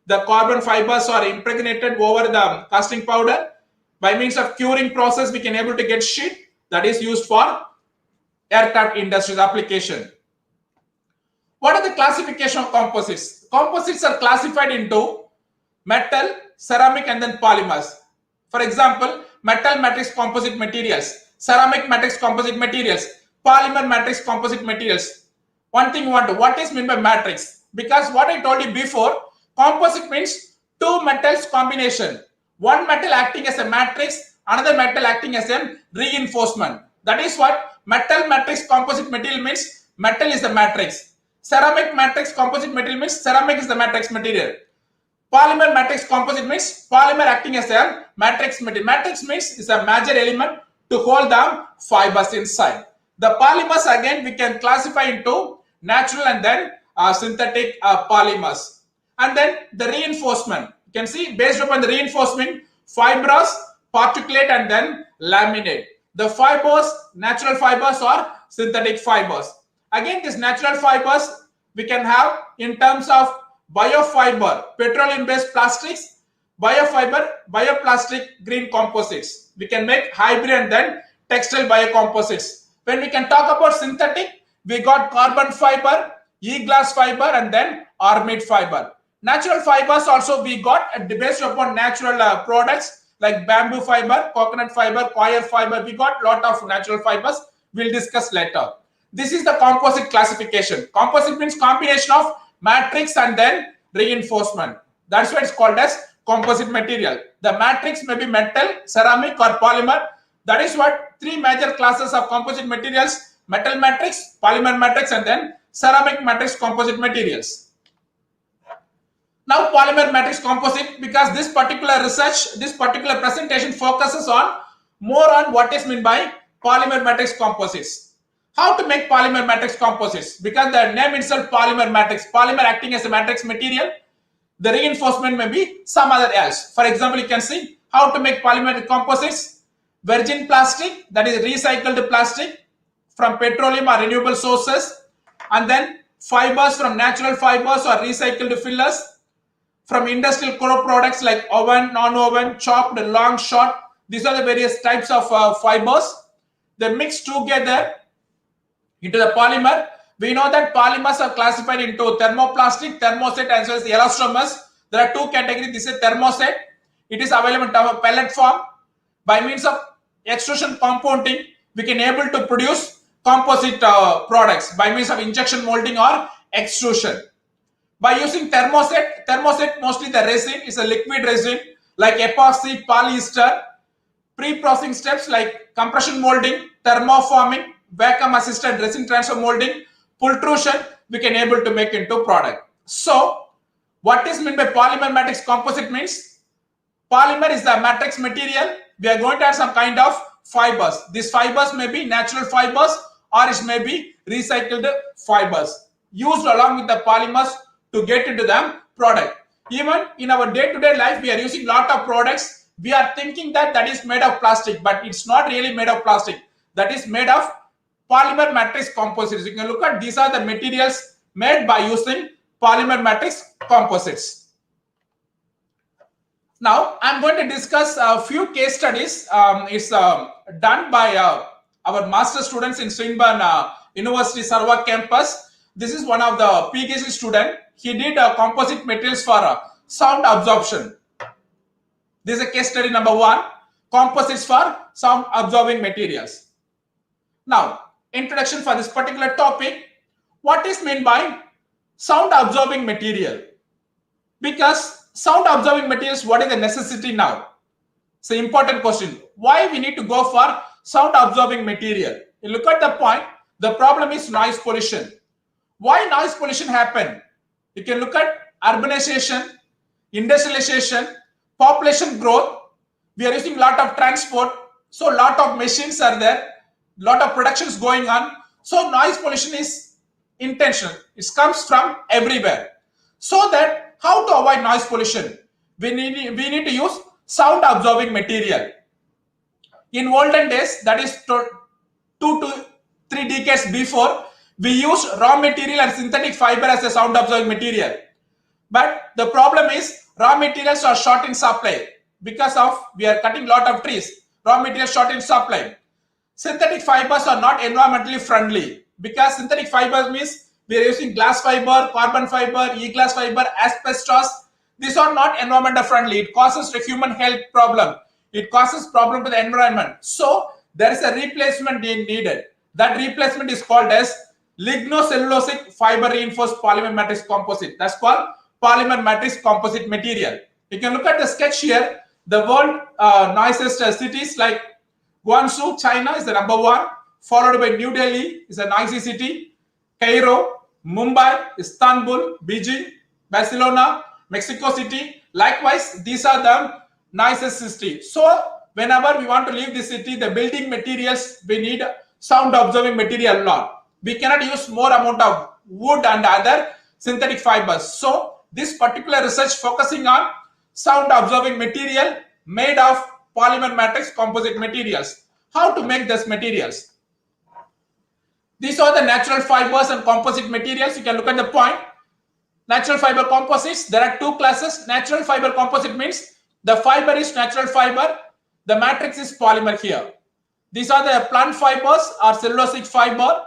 The carbon fibers are impregnated over the casting powder. By means of curing process, we can able to get sheet that is used for aircraft industries application. What are the classification of composites? Composites are classified into metal, ceramic, and then polymers. For example, metal matrix composite materials, ceramic matrix composite materials, polymer matrix composite materials. One thing you want to, what is meant by matrix? Because what I told you before, composite means two metals combination. One metal acting as a matrix, another metal acting as a reinforcement. That is what metal matrix composite material means. Metal is the matrix. Ceramic matrix composite material means ceramic is the matrix material. Polymer matrix composite means polymer acting as a matrix material. Matrix means is a major element to hold the fibers inside. The polymers again we can classify into natural and then synthetic polymers. And then the reinforcement. You can see based upon the reinforcement, fibrous, particulate, and then laminate. The fibers, natural fibers or synthetic fibers. Again, these natural fibers we can have in terms of biofiber, petroleum-based plastics, biofiber, bioplastic, green composites. We can make hybrid and then textile biocomposites. When we can talk about synthetic, we got carbon fiber, e-glass fiber, and then armid fiber. Natural fibers also we got based upon natural products like bamboo fiber, coconut fiber, coir fiber. We got lot of natural fibers. We'll discuss later. This is the composite classification. Composite means combination of matrix and then reinforcement. That's why it's called as composite material. The matrix may be metal, ceramic, or polymer. That is what three major classes of composite materials: metal matrix, polymer matrix, and then ceramic matrix composite materials. Now polymer matrix composite, because this particular research, this particular presentation focuses on more on what is meant by polymer matrix composites. How to make polymer matrix composites? Because the name itself polymer matrix, polymer acting as a matrix material, the reinforcement may be some other else. For example, you can see how to make polymer composites: virgin plastic, that is recycled plastic from petroleum or renewable sources, and then fibers from natural fibers or recycled fillers, from industrial core products like oven, non-oven, chopped, long, short. These are the various types of fibers. They mix together into the polymer. We know that polymers are classified into thermoplastic, thermoset, as well as elastomers. There are two categories. This is thermoset. It is available in a pellet form. By means of extrusion compounding, we can able to produce composite products by means of injection molding or extrusion. By using thermoset mostly the resin is a liquid resin like epoxy, polyester. Pre-processing steps like compression molding, thermoforming, vacuum assisted resin transfer molding, pultrusion, we can able to make into product. So what is meant by polymer matrix composite means polymer is the matrix material. We are going to have some kind of fibers. These fibers may be natural fibers or it may be recycled fibers used along with the polymers to get into the product. Even in our day-to-day life, we are using lot of products. We are thinking that is made of plastic, but it's not really made of plastic. That is made of polymer matrix composites. You can look at these are the materials made by using polymer matrix composites. Now I'm going to discuss a few case studies. It's done by our master students in Swinburne University Sarawak campus. This is one of the PhD student. He did composite materials for sound absorption. This is a case study number 1, composites for sound absorbing materials. Now, introduction for this particular topic. What is meant by sound absorbing material? Because sound absorbing materials, what is the necessity now? It's an important question. Why we need to go for sound absorbing material? You look at the point, the problem is noise pollution. Why noise pollution happen? You can look at urbanization, industrialization, population growth. We are using a lot of transport, so a lot of machines are there, lot of productions going on. So noise pollution is intentional. It comes from everywhere. So that how to avoid noise pollution? We need to use sound absorbing material. In olden days, that is 2 to 3 decades before, we used raw material and synthetic fiber as a sound absorbing material. But the problem is raw materials are short in supply because of we are cutting lot of trees. Raw materials short in supply. Synthetic fibers are not environmentally friendly because synthetic fibers means we are using glass fiber, carbon fiber, e-glass fiber, asbestos. These are not environmental friendly. It causes a human health problem. It causes problem to the environment. So there is a replacement needed. That replacement is called as lignocellulosic fiber reinforced polymer matrix composite. That's called polymer matrix composite material. You can look at the sketch here. The world noisiest cities like Guangzhou, China is the number 1, followed by New Delhi is a noisy city, Cairo, Mumbai, Istanbul, Beijing, Barcelona, Mexico City. Likewise, these are the noisiest cities. So whenever we want to leave the city, the building materials, we need sound absorbing material a lot. We cannot use more amount of wood and other synthetic fibers. So this particular research focusing on sound absorbing material made of polymer matrix composite materials. How to make these materials? These are the natural fibers and composite materials. You can look at the point. Natural fiber composites, there are 2 classes. Natural fiber composite means the fiber is natural fiber, the matrix is polymer here. These are the plant fibers or cellulosic fiber.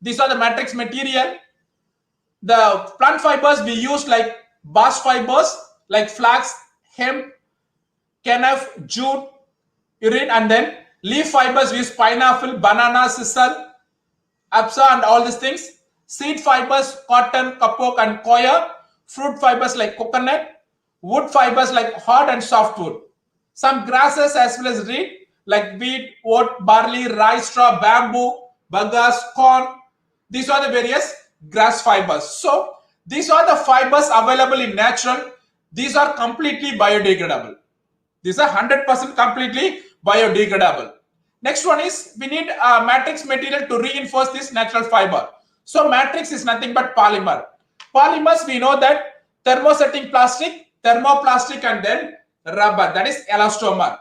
These are the matrix material. The plant fibers we use like bast fibers like flax, hemp, kenaf, jute, urine, and then leaf fibers we use pineapple, banana, sisal, apsa and all these things. Seed fibers, cotton, kapok and coir. Fruit fibers like coconut. Wood fibers like hard and softwood. Some grasses as well as reed like wheat, oat, barley, rice, straw, bamboo, bagasse, corn. These are the various grass fibers. So these are the fibers available in natural. These are completely biodegradable. These are 100% completely biodegradable. Next one is we need a matrix material to reinforce this natural fiber. So matrix is nothing but polymer. Polymers, we know that thermosetting plastic, thermoplastic and then rubber, that is elastomer.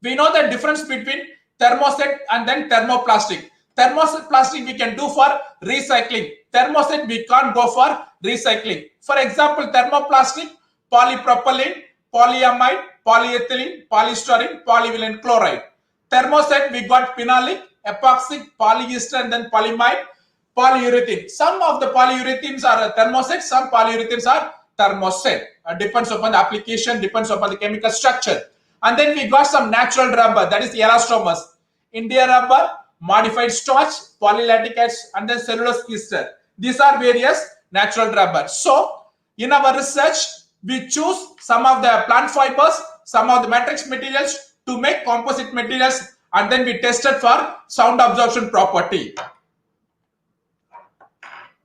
We know the difference between thermoset and then thermoplastic. Thermoset plastic we can do for recycling. Thermoset we can't go for recycling. For example, thermoplastic, polypropylene, polyamide, polyethylene, polystyrene, polyvinyl chloride. Thermoset we got phenolic, epoxy, polyester and then polyamide, polyurethane. Some of the polyurethanes are thermoset, some polyurethanes are thermoset. Depends upon the application, depends upon the chemical structure. And then we got some natural rubber, that is elastomers. India rubber, modified starch, polylactic acid, and then cellulose ester. These are various natural rubbers. So in our research, we choose some of the plant fibers, some of the matrix materials to make composite materials, and then we tested for sound absorption property.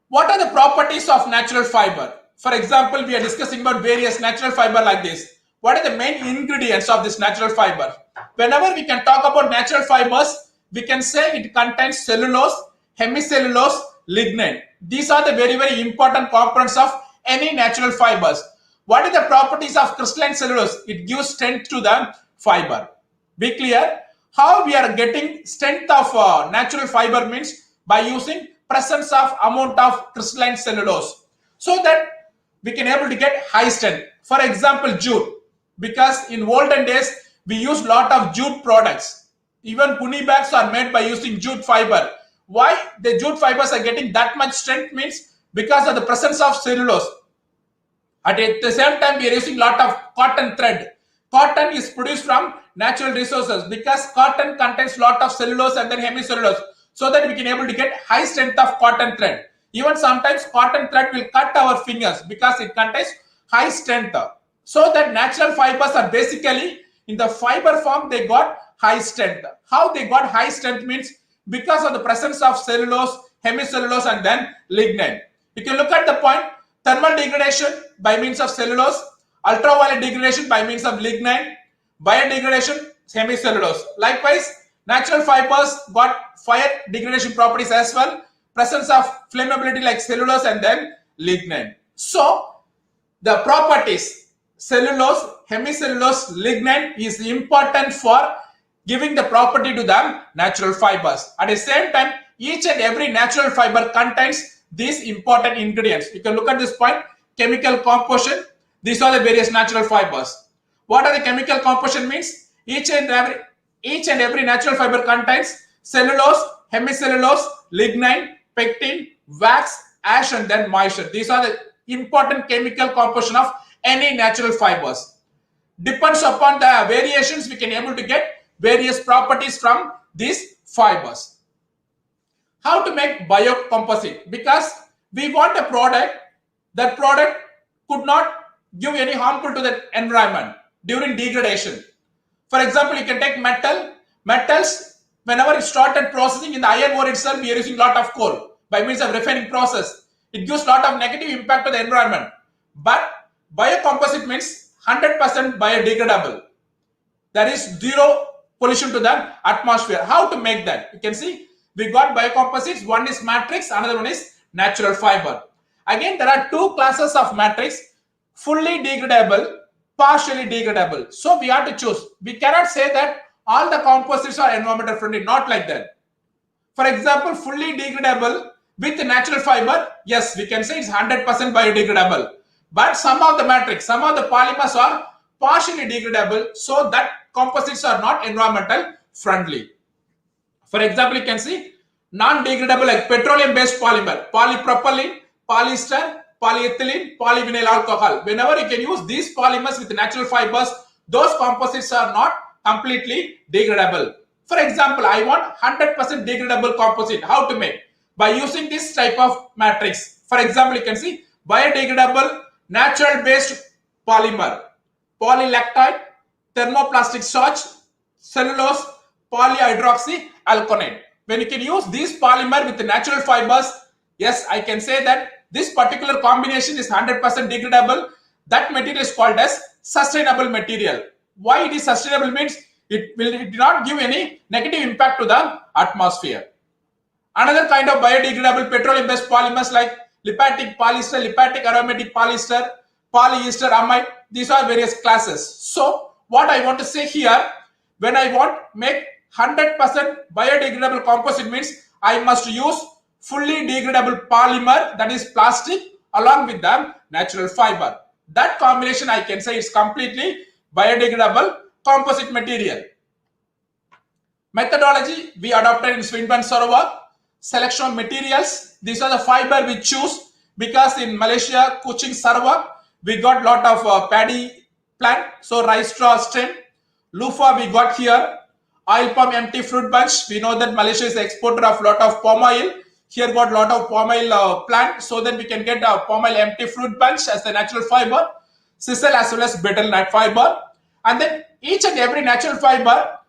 What are the properties of natural fiber? For example, we are discussing about various natural fiber like this. What are the main ingredients of this natural fiber? Whenever we can talk about natural fibers, we can say it contains cellulose, hemicellulose, lignin. These are the very, very important components of any natural fibers. What are the properties of crystalline cellulose? It gives strength to the fiber. Be clear? How we are getting strength of natural fiber means by using presence of amount of crystalline cellulose, so that we can able to get high strength. For example, jute, because in olden days we use lot of jute products. Even puni bags are made by using jute fiber. Why the jute fibers are getting that much strength means because of the presence of cellulose. At the same time, we are using lot of cotton thread. Cotton is produced from natural resources because cotton contains lot of cellulose and then hemicellulose, so that we can able to get high strength of cotton thread. Even sometimes cotton thread will cut our fingers because it contains high strength. So that natural fibers are basically in the fiber form, they got high strength. How they got high strength means because of the presence of cellulose, hemicellulose and then lignin. You can look at the point: thermal degradation by means of cellulose, ultraviolet degradation by means of lignin, biodegradation, hemicellulose. Likewise, natural fibers got fire degradation properties as well, presence of flammability like cellulose and then lignin. So the properties cellulose, hemicellulose, lignin is important for giving the property to the natural fibers. At the same time, each and every natural fiber contains these important ingredients. You can look at this point: chemical composition. These are the various natural fibers. What are the chemical composition means? Each and every natural fiber contains cellulose, hemicellulose, lignin, pectin, wax, ash and then moisture. These are the important chemical composition of any natural fibers. Depends upon the variations, we can able to get various properties from these fibers. How to make biocomposite? Because we want a product, that product could not give any harmful to the environment during degradation. For example, you can take metals. Whenever it started processing in the iron ore itself, we are using lot of coal by means of refining process. It gives lot of negative impact to the environment. But biocomposite means 100% biodegradable. There is zero pollution to the atmosphere. How to make that? You can see we got biocomposites. One is matrix, another one is natural fiber. Again, there are two classes of matrix: fully degradable, partially degradable. So we have to choose. We cannot say that all the composites are environmental friendly. Not like that. For example, fully degradable with natural fiber, yes, we can say it's 100% biodegradable. But some of the matrix, some of the polymers are partially degradable, so that composites are not environmental friendly. For example, you can see non-degradable like petroleum-based polymer, polypropylene, polyester, polyethylene, polyvinyl alcohol. Whenever you can use these polymers with natural fibers, those composites are not completely degradable. For example, I want 100% degradable composite. How to make? By using this type of matrix. For example, you can see biodegradable natural-based polymer, polylactide, thermoplastic starch, cellulose, polyhydroxyalkanate. When you can use these polymer with the natural fibers, yes, I can say that this particular combination is 100% degradable. That material is called as sustainable material. Why it is sustainable means it will not give any negative impact to the atmosphere. Another kind of biodegradable petroleum-based polymers like lipatic polyester, lipatic aromatic polyester, polyester amide. These are various classes. So what I want to say here, when I want make 100% biodegradable composite means I must use fully degradable polymer, that is plastic, along with the natural fiber. That combination I can say is completely biodegradable composite material. Methodology we adopted in Swinburne Sarawak. Selection of materials. These are the fiber we choose because in Malaysia, Kuching, Sarawak, we got lot of paddy plant. So rice straw stem. Loofah we got here. Oil palm empty fruit bunch. We know that Malaysia is the exporter of lot of palm oil. Here got lot of palm oil plant, so that we can get a palm oil empty fruit bunch as the natural fiber. Sisal as well as betel nut fiber. And then each and every natural fiber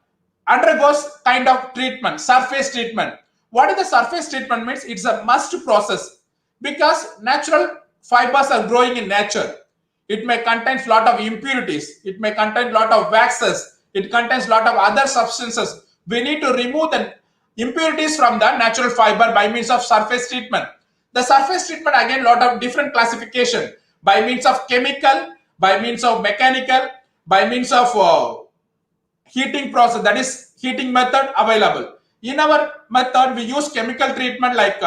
undergoes kind of treatment, surface treatment. What is the surface treatment means? It's a must process because natural fibers are growing in nature. It may contain lot of impurities. It may contain lot of waxes. It contains lot of other substances. We need to remove the impurities from the natural fiber by means of surface treatment. The surface treatment, again, lot of different classification by means of chemical, by means of mechanical, by means of heating process, that is heating method available. In our method, we use chemical treatment like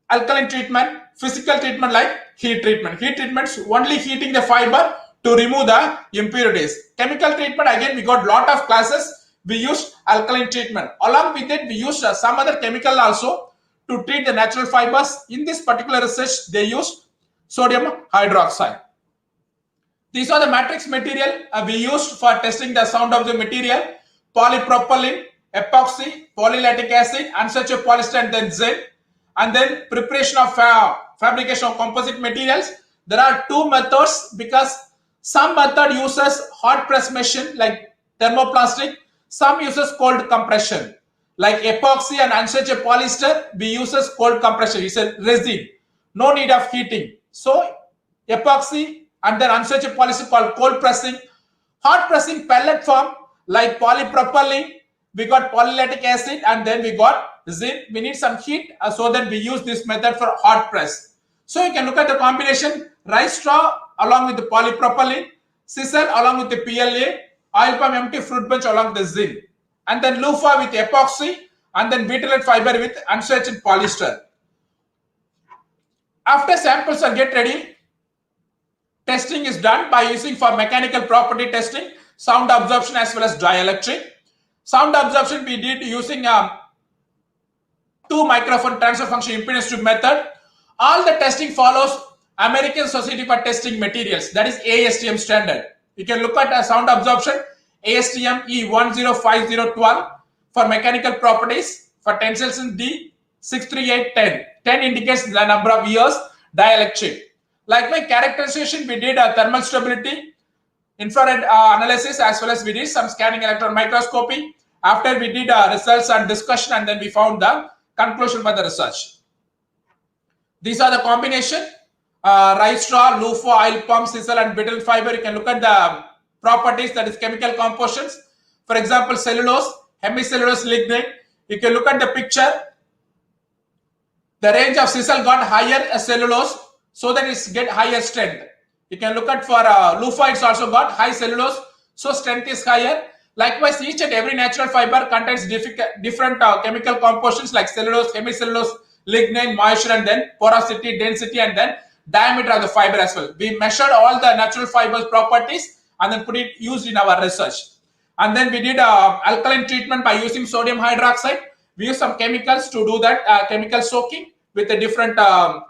alkaline treatment, physical treatment like heat treatment. Heat treatments only heating the fiber to remove the impurities. Chemical treatment, again, we got lot of classes. we used alkaline treatment. Along with it, we used some other chemical also to treat the natural fibers. In this particular research, they used sodium hydroxide. These are the matrix material we used for testing the sound of the material: polypropylene, epoxy, polylactic acid, unsaturated polyester, and then zinc. And then preparation of fabrication of composite materials. There are two methods, because some method uses hot press machine like thermoplastic, some uses cold compression. Like epoxy and unsaturated polyester, we uses cold compression. It's a resin, no need of heating. So epoxy and then unsaturated polyester called cold pressing. Hot pressing pellet form like polypropylene, we got polylactic acid, and then we got zinc. We need some heat, so that we use this method for hot press. So you can look at the combination: rice straw along with the polypropylene, sisal along with the PLA, oil palm empty fruit bunch along with the zinc, and then loofah with epoxy, and then butylate fiber with unsaturated polyester. After samples are get ready, testing is done by using for mechanical property testing, sound absorption as well as dielectric. Sound absorption we did using 2 microphone transfer function impedance tube method. All the testing follows American Society for Testing Materials, that is ASTM standard. You can look at sound absorption ASTM E105012 for mechanical properties, for tensile D63810. 10 indicates the number of years. Dielectric. Like my characterization, we did a thermal stability, infrared analysis, as well as we did some scanning electron microscopy. After we did results and discussion, and then we found the conclusion for the research. These are the combination: rice straw, loofah, oil palm, sisal, and brittle fiber. You can look at the properties, that is chemical compositions. For example, cellulose, hemicellulose, lignin. You can look at the picture. The range of sisal got higher cellulose, so that it's get higher strength. You can look at for loofah, it's also got high cellulose, so strength is higher. Likewise, each and every natural fiber contains different chemical compositions like cellulose, hemicellulose, lignin, moisture, and then porosity, density, and then diameter of the fiber as well. We measured all the natural fibers properties and then put it used in our research. And then we did alkaline treatment by using sodium hydroxide. We use some chemicals to do that chemical soaking with a different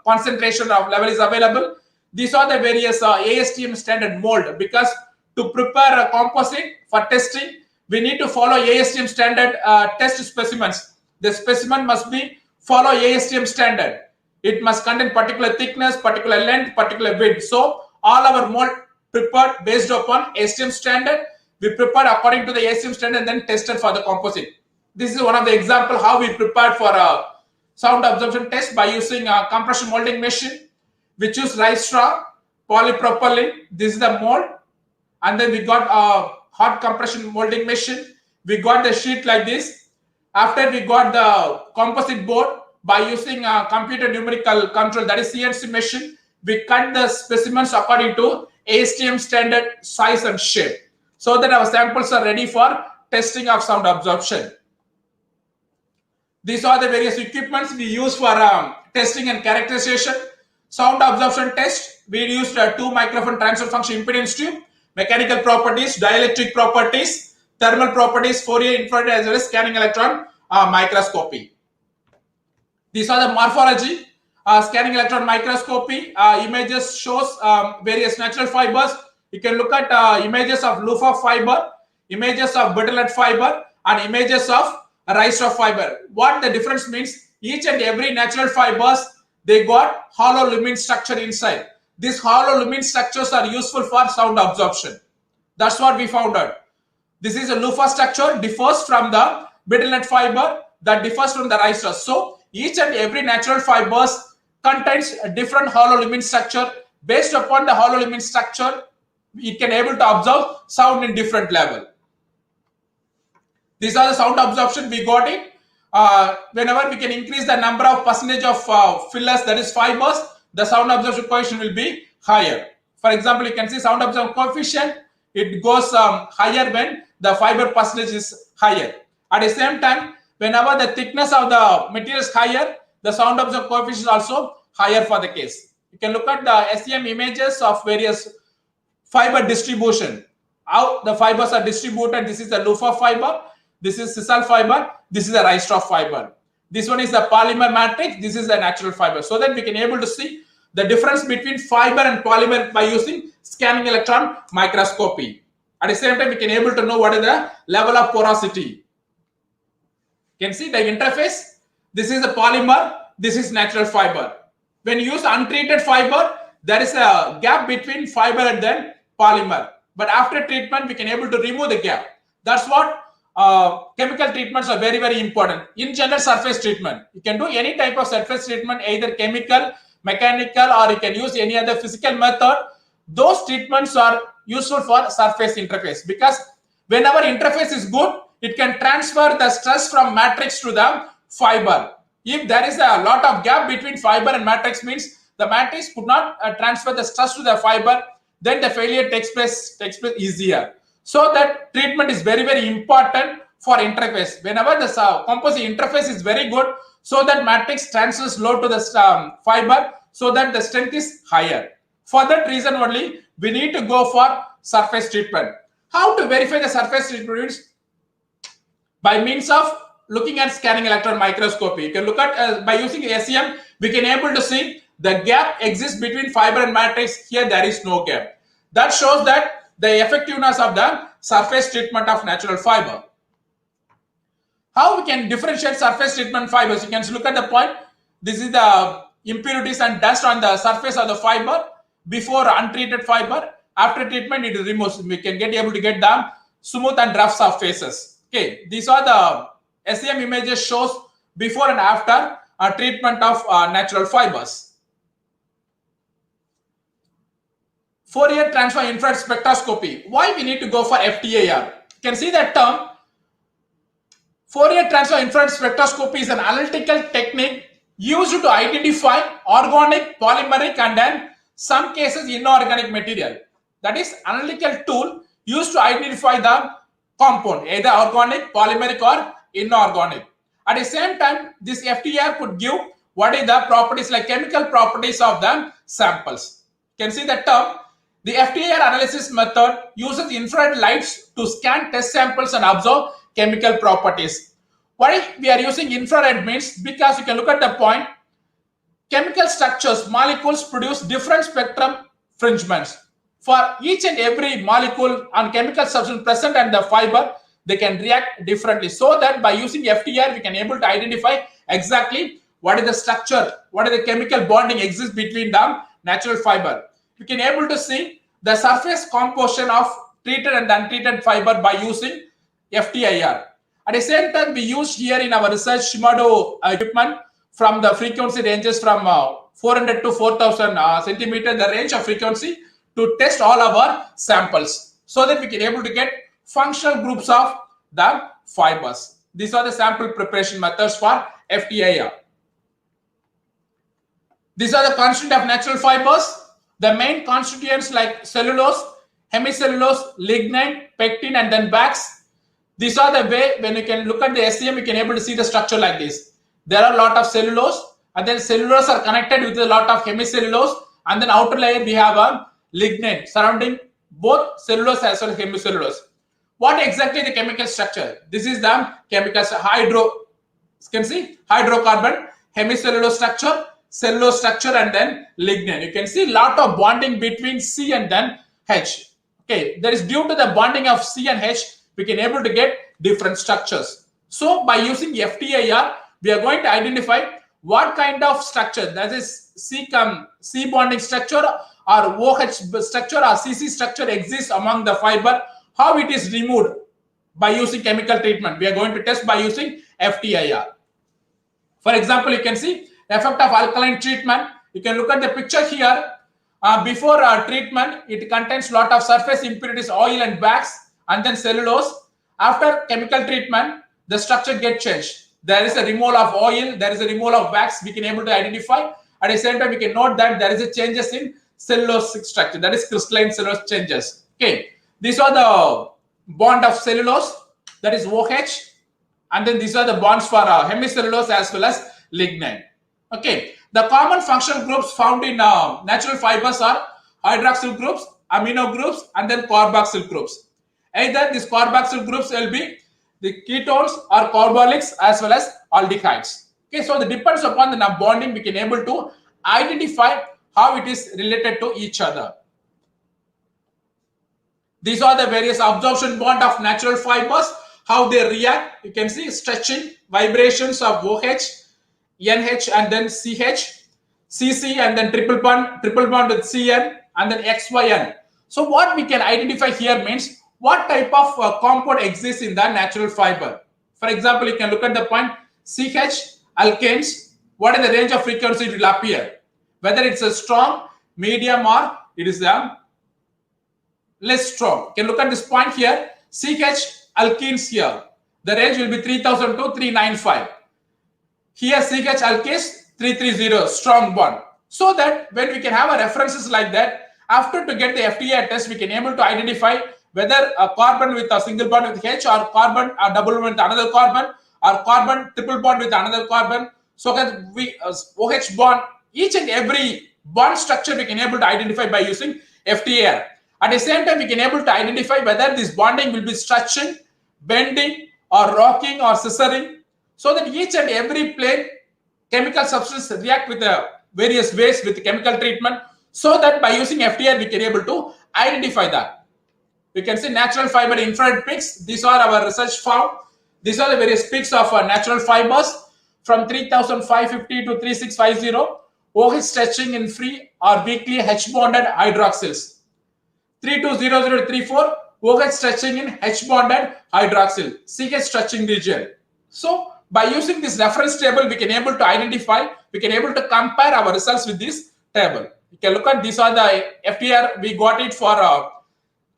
concentration of level is available. These are the various ASTM standard mold, because to prepare a composite for testing, we need to follow ASTM standard test specimens. The specimen must be follow ASTM standard. It must contain particular thickness, particular length, particular width. So all our mold prepared based upon ASTM standard. We prepared according to the ASTM standard and then tested for the composite. This is one of the example how we prepared for a sound absorption test by using a compression molding machine. We choose rice straw, polypropylene. This is the mold. And then we got a hot compression molding machine. We got the sheet like this. After we got the composite board by using a computer numerical control, that is CNC machine. We cut the specimens according to ASTM standard size and shape, so that our samples are ready for testing of sound absorption. These are the various equipments we use for testing and characterization. Sound absorption test, we used 2 microphone transfer function impedance tube, mechanical properties, dielectric properties, thermal properties, Fourier, infrared, as well as scanning electron microscopy. These are the morphology. Scanning electron microscopy images shows various natural fibers. You can look at images of loofah fiber, images of butylate fiber, and images of rice straw fiber. What the difference means, each and every natural fibers, they got hollow lumen structure inside. These hollow lumen structures are useful for sound absorption. That's what we found out. This is a loofah structure, differs from the butylate fiber, that differs from the rice straw. So each and every natural fibers contains a different hollow lumen structure. Based upon the hollow lumen structure, it can able to absorb sound in different level. These are the sound absorption, we got it. Whenever we can increase the number of percentage of fillers, that is fibers, the sound absorption coefficient will be higher. For example, you can see sound absorption coefficient, it goes higher when the fiber percentage is higher. At the same time, whenever the thickness of the material is higher, the sound absorption coefficient is also higher for the case. You can look at the SEM images of various fiber distribution. How the fibers are distributed. This is the loofah fiber. This is sisal fiber. This is a rice-straw fiber. This one is the polymer matrix. This is a natural fiber. So that we can able to see the difference between fiber and polymer by using scanning electron microscopy. At the same time, we can able to know what is the level of porosity. You can see the interface. This is a polymer. This is natural fiber. When you use untreated fiber, there is a gap between fiber and then polymer. But after treatment, we can able to remove the gap. That's what chemical treatments are very, very important. In general, surface treatment. You can do any type of surface treatment, either chemical, mechanical, or you can use any other physical method. Those treatments are useful for surface interface, because whenever interface is good, it can transfer the stress from matrix to the fiber. If there is a lot of gap between fiber and matrix, means the matrix could not transfer the stress to the fiber, then the failure takes place easier. So that treatment is very, very important for interface. Whenever the composite interface is very good, so that matrix transfers load to the fiber, so that the strength is higher. For that reason only, we need to go for surface treatment. How to verify the surface treatment? By means of looking at scanning electron microscopy. You can look at by using SEM, we can able to see the gap exists between fiber and matrix. Here there is no gap. That shows that the effectiveness of the surface treatment of natural fiber. How we can differentiate surface treatment fibers? You can look at the point. This is the impurities and dust on the surface of the fiber before untreated fiber. After treatment, it is removed. We can able to get the smooth and rough surfaces. Okay, these are the SEM images shows before and after treatment of natural fibers. Fourier transfer infrared spectroscopy. Why we need to go for FTIR? You can see that term. Fourier transfer infrared spectroscopy is an analytical technique used to identify organic, polymeric, and then some cases inorganic material. That is analytical tool used to identify the compound, either organic, polymeric, or inorganic. At the same time, this FTIR could give what is the properties like chemical properties of the samples. You can see the term. The FTIR analysis method uses infrared lights to scan test samples and observe chemical properties. Why we are using infrared means because you can look at the point. Chemical structures, molecules produce different spectrum fringements. For each and every molecule and chemical substance present in the fiber, they can react differently. So that by using FTIR, we can able to identify exactly what is the structure, what is the chemical bonding exists between the natural fiber. You can able to see the surface composition of treated and untreated fiber by using FTIR. At the same time, we use here in our research Shimano equipment from the frequency ranges from 400 to 4000 centimeter, the range of frequency, to test all our samples so that we can able to get functional groups of the fibers. These are the sample preparation methods for FTIR. These are the constituent of natural fibers. The main constituents like cellulose, hemicellulose, lignin, pectin, and then wax. These are the way when you can look at the SEM, you can able to see the structure like this. There are a lot of cellulose, and then cellulose are connected with a lot of hemicellulose, and then outer layer we have a lignin surrounding both cellulose as well as hemicellulose. What exactly the chemical structure? This is the chemical you can see hydrocarbon, hemicellulose structure, cellulose structure, and then lignin. You can see a lot of bonding between C and then H. Okay, that is due to the bonding of C and H, we can able to get different structures. So by using FTIR, we are going to identify what kind of structure, that is C bonding structure or OH structure or CC structure exists among the fiber, how it is removed by using chemical treatment. We are going to test by using FTIR. For example, you can see effect of alkaline treatment. You can look at the picture here. Before treatment, it contains lot of surface impurities, oil and wax, and then cellulose. After chemical treatment, the structure gets changed. There is a removal of oil, there is a removal of wax, we can able to identify. At the same time, we can note that there is a changes in cellulose structure, that is crystalline cellulose changes. Okay, these are the bond of cellulose, that is OH, and then these are the bonds for hemicellulose as well as lignin. Okay, the common functional groups found in natural fibers are hydroxyl groups, amino groups, and then carboxyl groups. Either these carboxyl groups will be the ketones or carbonyls as well as aldehydes. Okay, so it depends upon the bonding we can able to identify how it is related to each other. These are the various absorption bond of natural fibers, how they react. You can see stretching, vibrations of OH, NH and then CH, CC and then triple bond with CN and then XYN. So what we can identify here means what type of compound exists in the natural fiber. For example, you can look at the point CH alkanes, what is the range of frequency it will appear, whether it's a strong, medium or it is a less strong. You can look at this point here, CH alkenes here, the range will be 3000 to 395. Here CH alkanes 330, strong bond. So that when we can have a references like that, after to get the FTIR test, we can able to identify whether a carbon with a single bond with H or carbon a double bond with another carbon or carbon triple bond with another carbon. So that we OH bond, each and every bond structure we can able to identify by using FTIR. At the same time, we can able to identify whether this bonding will be stretching, bending or rocking or scissoring, so that each and every plane chemical substance react with the various ways with chemical treatment, so that by using FTIR we can able to identify that. We can see natural fiber infrared peaks. These are our research found. These are the various peaks of natural fibers from 3550 to 3650. OH stretching in free or weakly H bonded hydroxyls. 320034 OH stretching in H bonded hydroxyl, CH stretching region. So by using this reference table, we can able to identify, we can able to compare our results with this table. You can look at, these are the FTIR, we got it for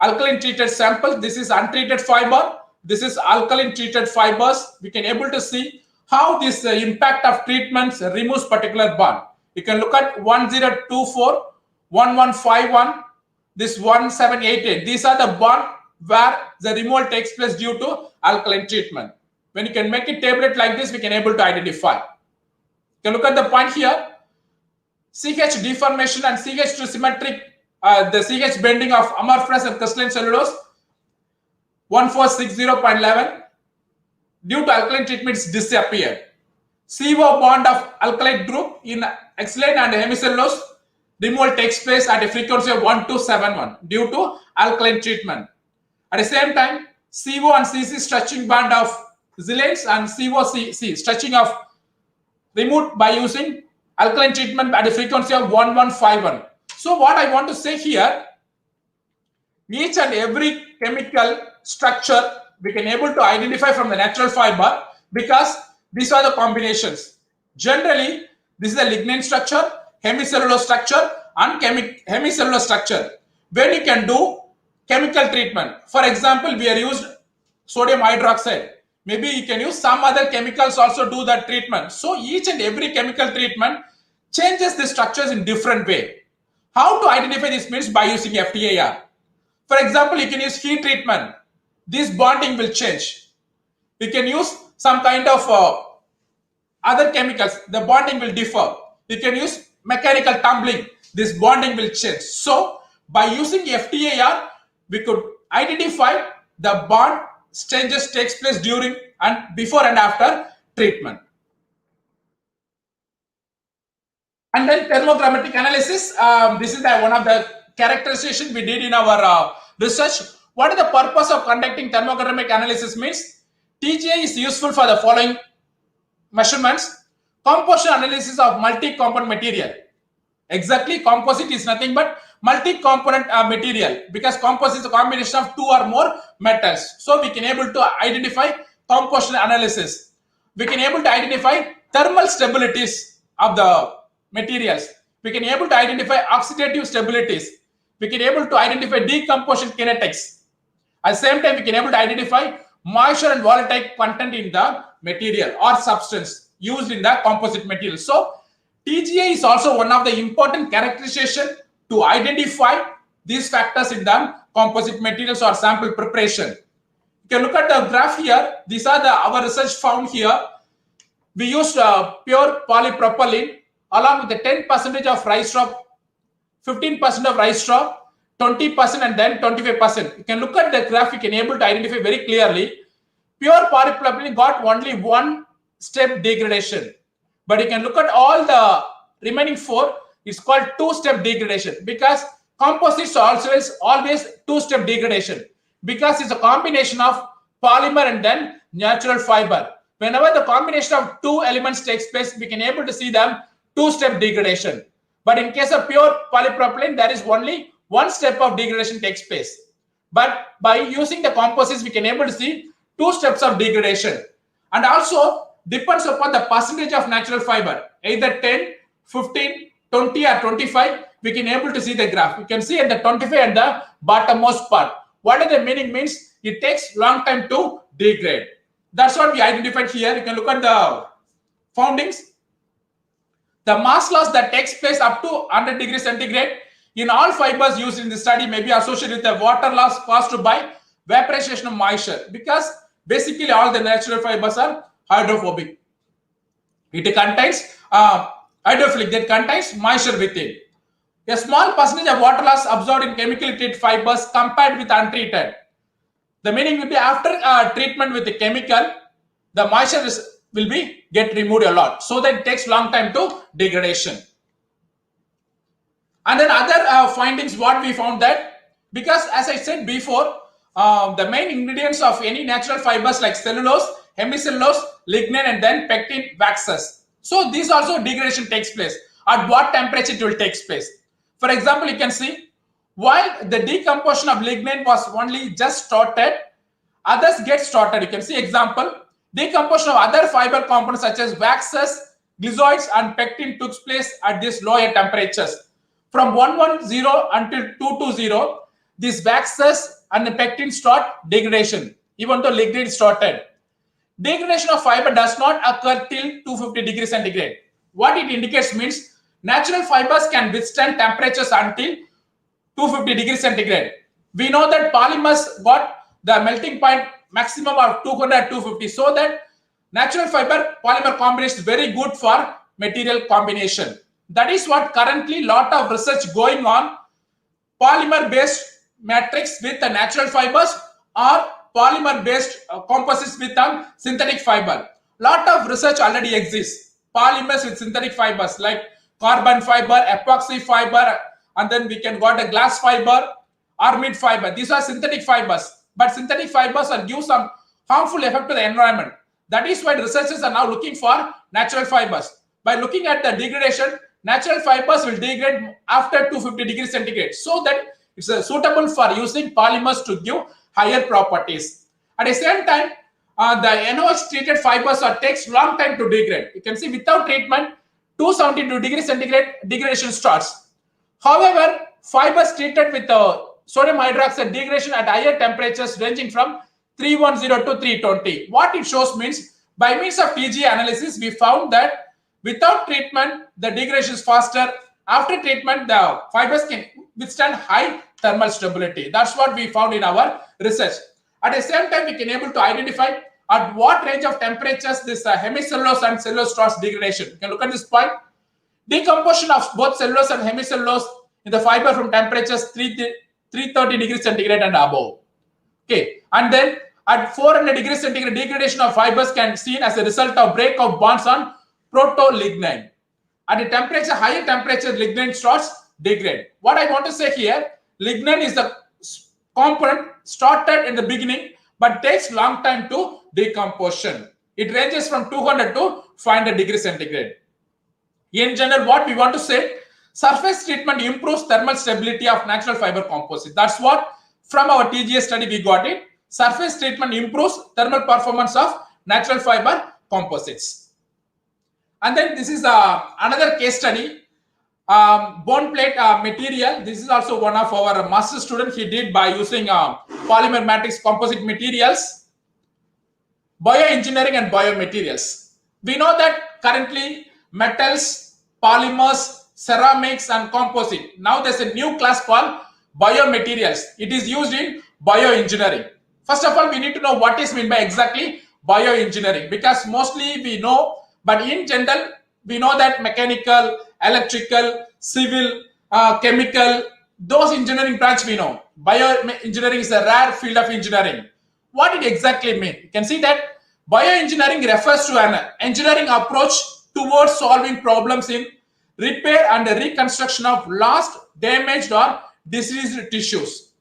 alkaline treated samples. This is untreated fiber. This is alkaline treated fibers. We can able to see how this impact of treatments removes particular bond. You can look at 1024, 1151, this 1788. These are the bond where the removal takes place due to alkaline treatment. When you can make a tablet like this, we can able to identify. You can look at the point here. CH deformation and CH to symmetric, the CH bending of amorphous and crystalline cellulose 1460.11 due to alkaline treatments disappeared. CO bond of alkylate group in xylene and hemicellulose removal takes place at a frequency of 1271 due to alkaline treatment. At the same time, CO and CC stretching band of xylenes and COCC stretching of removed by using alkaline treatment at a frequency of 1151. So what I want to say here, each and every chemical structure we can able to identify from the natural fiber because these are the combinations. Generally, this is a lignin structure, hemicellulose structure and hemicellulose structure. When you can do chemical treatment, for example, we are used sodium hydroxide. Maybe you can use some other chemicals also do that treatment. So each and every chemical treatment changes the structures in different way. How to identify this means by using FTIR. For example, you can use heat treatment. This bonding will change. You can use some kind of other chemicals. The bonding will differ. You can use mechanical tumbling. This bonding will change. So by using FTIR, we could identify the bond changes takes place during and before and after treatment. And then thermogrammetric analysis. This is one of the characterization we did in our research. What is the purpose of conducting thermogrammetric analysis means? TGA is useful for the following measurements. Composition analysis of multi-component material. Exactly, composite is nothing but multi-component material because composite is a combination of two or more metals. So we can able to identify composition analysis. We can able to identify thermal stabilities of the materials. We can able to identify oxidative stabilities. We can able to identify decomposition kinetics. At the same time, we can able to identify moisture and volatile content in the material or substance used in the composite material. So TGA is also one of the important characterization to identify these factors in the composite materials or sample preparation. You can look at the graph here. These are our research found here. We used pure polypropylene along with the 10% of rice straw, 15% of rice straw, 20% and then 25%. You can look at the graph, you can able to identify very clearly. Pure polypropylene got only one step degradation. But you can look at all the remaining 4, it's called 2-step degradation, because composites are always 2-step degradation, because it's a combination of polymer and then natural fiber. Whenever the combination of 2 elements takes place, we can able to see them 2-step degradation. But in case of pure polypropylene, there is only 1 step of degradation takes place. But by using the composites, we can able to see 2 steps of degradation. And also depends upon the percentage of natural fiber, either 10, 15, 20 or 25. We can able to see the graph. You can see at the 25 and the bottommost part. What are the meaning means? It takes long time to degrade. That's what we identified here. You can look at the foundings. The mass loss that takes place up to 100 degrees centigrade in all fibers used in the study may be associated with the water loss caused by vaporization of moisture, because basically all the natural fibers are hydrophobic. It contains hydrophilic, that contains moisture within. A small percentage of water loss absorbed in chemically treated fibers compared with untreated. The meaning will be after treatment with the chemical, the moisture will be get removed a lot, so that it takes long time to degradation. And then other findings, what we found that, because as I said before, the main ingredients of any natural fibers like cellulose, hemicellulose, lignin, and then pectin waxes. So these also degradation takes place. At what temperature it will take place? For example, you can see while the decomposition of lignin was only just started, others get started. You can see example, decomposition of other fiber components such as waxes, glycoids, and pectin took place at these lower temperatures. From 110 until 220, these waxes and the pectin start degradation, even though lignin started. Degradation of fiber does not occur till 250 degrees centigrade. What it indicates means natural fibers can withstand temperatures until 250 degrees centigrade. We know that polymers got the melting point maximum of 200 250, so that natural fiber polymer combination is very good for material combination. That is what currently lot of research going on, polymer based matrix with the natural fibers or polymer based composites with synthetic fiber. Lot of research already exists. Polymers with synthetic fibers like carbon fiber, epoxy fiber, and then we can got a glass fiber, armid fiber. These are synthetic fibers, but synthetic fibers are give some harmful effect to the environment. That is why researchers are now looking for natural fibers. By looking at the degradation, natural fibers will degrade after 250 degrees centigrade, so that it's suitable for using polymers to give higher properties. At the same time, the NOx treated fibers takes long time to degrade. You can see without treatment, 272 degrees centigrade degradation starts. However, fibers treated with sodium hydroxide degradation at higher temperatures ranging from 310 to 320. What it shows means, by means of TGA analysis, we found that without treatment, the degradation is faster. After treatment, the fibers can withstand high thermal stability. That's what we found in our research. At the same time, we can able to identify at what range of temperatures this hemicellulose and cellulose starts degradation. You can look at this point. Decomposition of both cellulose and hemicellulose in the fiber from temperatures 330 degrees centigrade and above. Okay, and then at 400 degrees centigrade, degradation of fibers can be seen as a result of break of bonds on proto-lignin. At a temperature, higher temperature, lignin starts degrade. What I want to say here, lignin is the component started in the beginning, but takes long time to decomposition. It ranges from 200 to 500 degrees centigrade. In general, what we want to say, surface treatment improves thermal stability of natural fiber composite. That's what from our TGA study we got it. Surface treatment improves thermal performance of natural fiber composites. And then this is another case study, bone plate material. This is also one of our master students. He did by using polymer matrix composite materials, bioengineering and biomaterials. We know that currently metals, polymers, ceramics and composite. Now there's a new class called biomaterials. It is used in bioengineering. First of all, we need to know what is meant by exactly bioengineering, because mostly we know, but in general, we know that mechanical, electrical, civil, chemical, those engineering branch we know. Bioengineering is a rare field of engineering. What it exactly means? You can see that bioengineering refers to an engineering approach towards solving problems in repair and reconstruction of lost, damaged, or diseased tissues.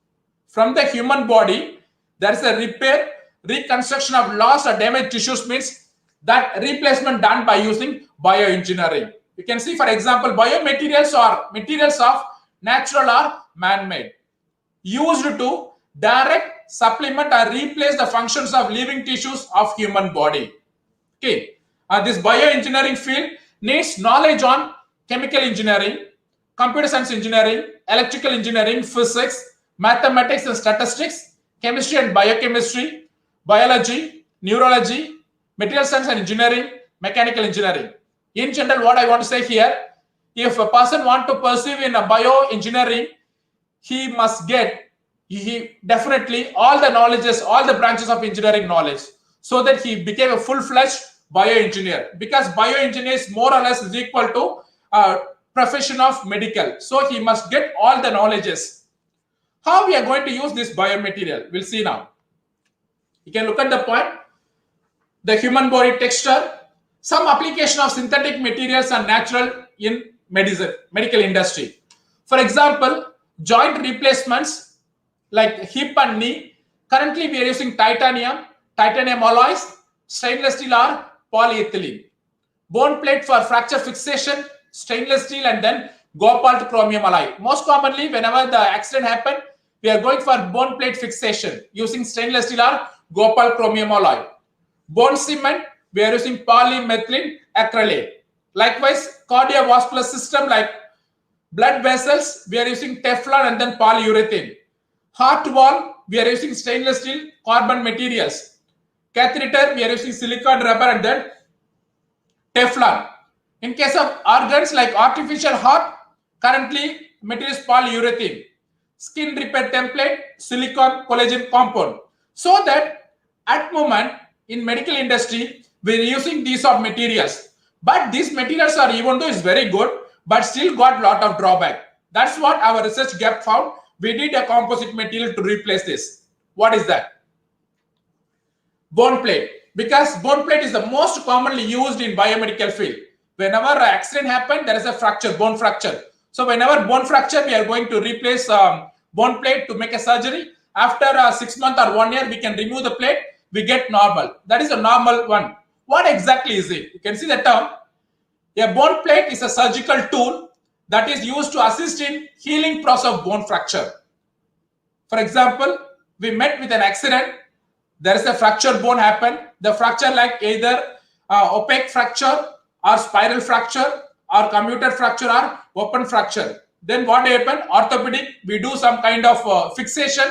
From the human body, there is a repair, reconstruction of lost or damaged tissues means that replacement done by using bioengineering. You can see, for example, biomaterials are materials of natural or man-made, used to direct, supplement, or replace the functions of living tissues of human body. Okay, this bioengineering field needs knowledge on chemical engineering, computer science engineering, electrical engineering, physics, mathematics and statistics, chemistry and biochemistry, biology, neurology, material science and engineering, mechanical engineering. In general, what I want to say here, if a person wants to pursue in a bioengineering, he must get definitely all the knowledges, all the branches of engineering knowledge, so that he became a full-fledged bioengineer, because bioengineer is more or less is equal to profession of medical. So he must get all the knowledges. How we are going to use this biomaterial, we'll see now. You can look at the point, the human body texture, some application of synthetic materials and natural in medical industry. For example, joint replacements like hip and knee. Currently, we are using titanium alloys, stainless steel or polyethylene. Bone plate for fracture fixation, stainless steel, and then cobalt chromium alloy. Most commonly, whenever the accident happened, we are going for bone plate fixation using stainless steel or cobalt chromium alloy. Bone cement, we are using polymethylene acrylate. Likewise, cardiovascular system like blood vessels, we are using Teflon and then polyurethane. Heart wall, we are using stainless steel carbon materials. Catheter, we are using silicone rubber and then Teflon. In case of organs like artificial heart, currently material is polyurethane. Skin repair template, silicone collagen compound. So that at moment in medical industry, we are using these of materials. But these materials are, even though it's very good, but still got lot of drawback. That's what our research gap found. We did a composite material to replace this. What is that? Bone plate. Because bone plate is the most commonly used in biomedical field. Whenever an accident happens, there is a fracture, bone fracture. So whenever bone fracture, we are going to replace bone plate to make a surgery. After 6 months or 1 year, we can remove the plate. We get normal. That is a normal one. What exactly is it? You can see the term. A bone plate is a surgical tool that is used to assist in healing process of bone fracture. For example, we met with an accident. There is a fractured bone happen. The fracture like either opaque fracture or spiral fracture or commuted fracture or open fracture. Then what happen? Orthopedic, we do some kind of fixation,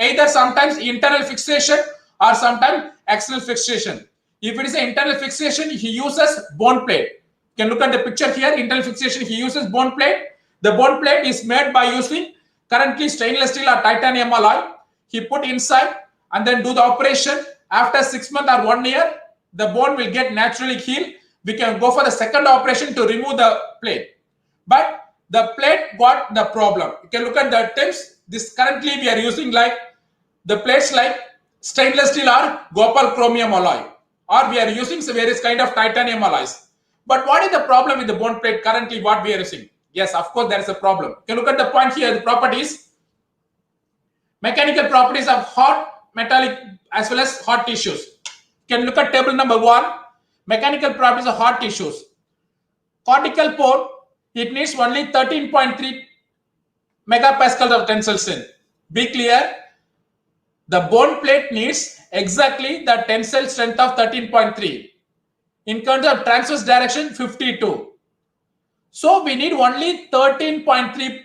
either sometimes internal fixation or sometimes external fixation. If it is an internal fixation, he uses bone plate. You can look at the picture here. Internal fixation, he uses bone plate. The bone plate is made by using currently stainless steel or titanium alloy. He put inside and then do the operation. After 6 months or 1 year, the bone will get naturally healed. We can go for the second operation to remove the plate. But the plate got the problem. You can look at the tips. This currently we are using like the plates like stainless steel or cobalt chromium alloy, or we are using various kind of titanium alloys. But what is the problem with the bone plate currently what we are using? Yes, of course there is a problem. You can look at the point here, the properties. Mechanical properties of hot, metallic as well as hot tissues. You can look at table number 1. Mechanical properties of hot tissues. Cortical pore, it needs only 13.3 megapascals of tensile strength. Be clear, the bone plate needs exactly the tensile strength of 13.3. In terms of transverse direction, 52. So we need only 13.3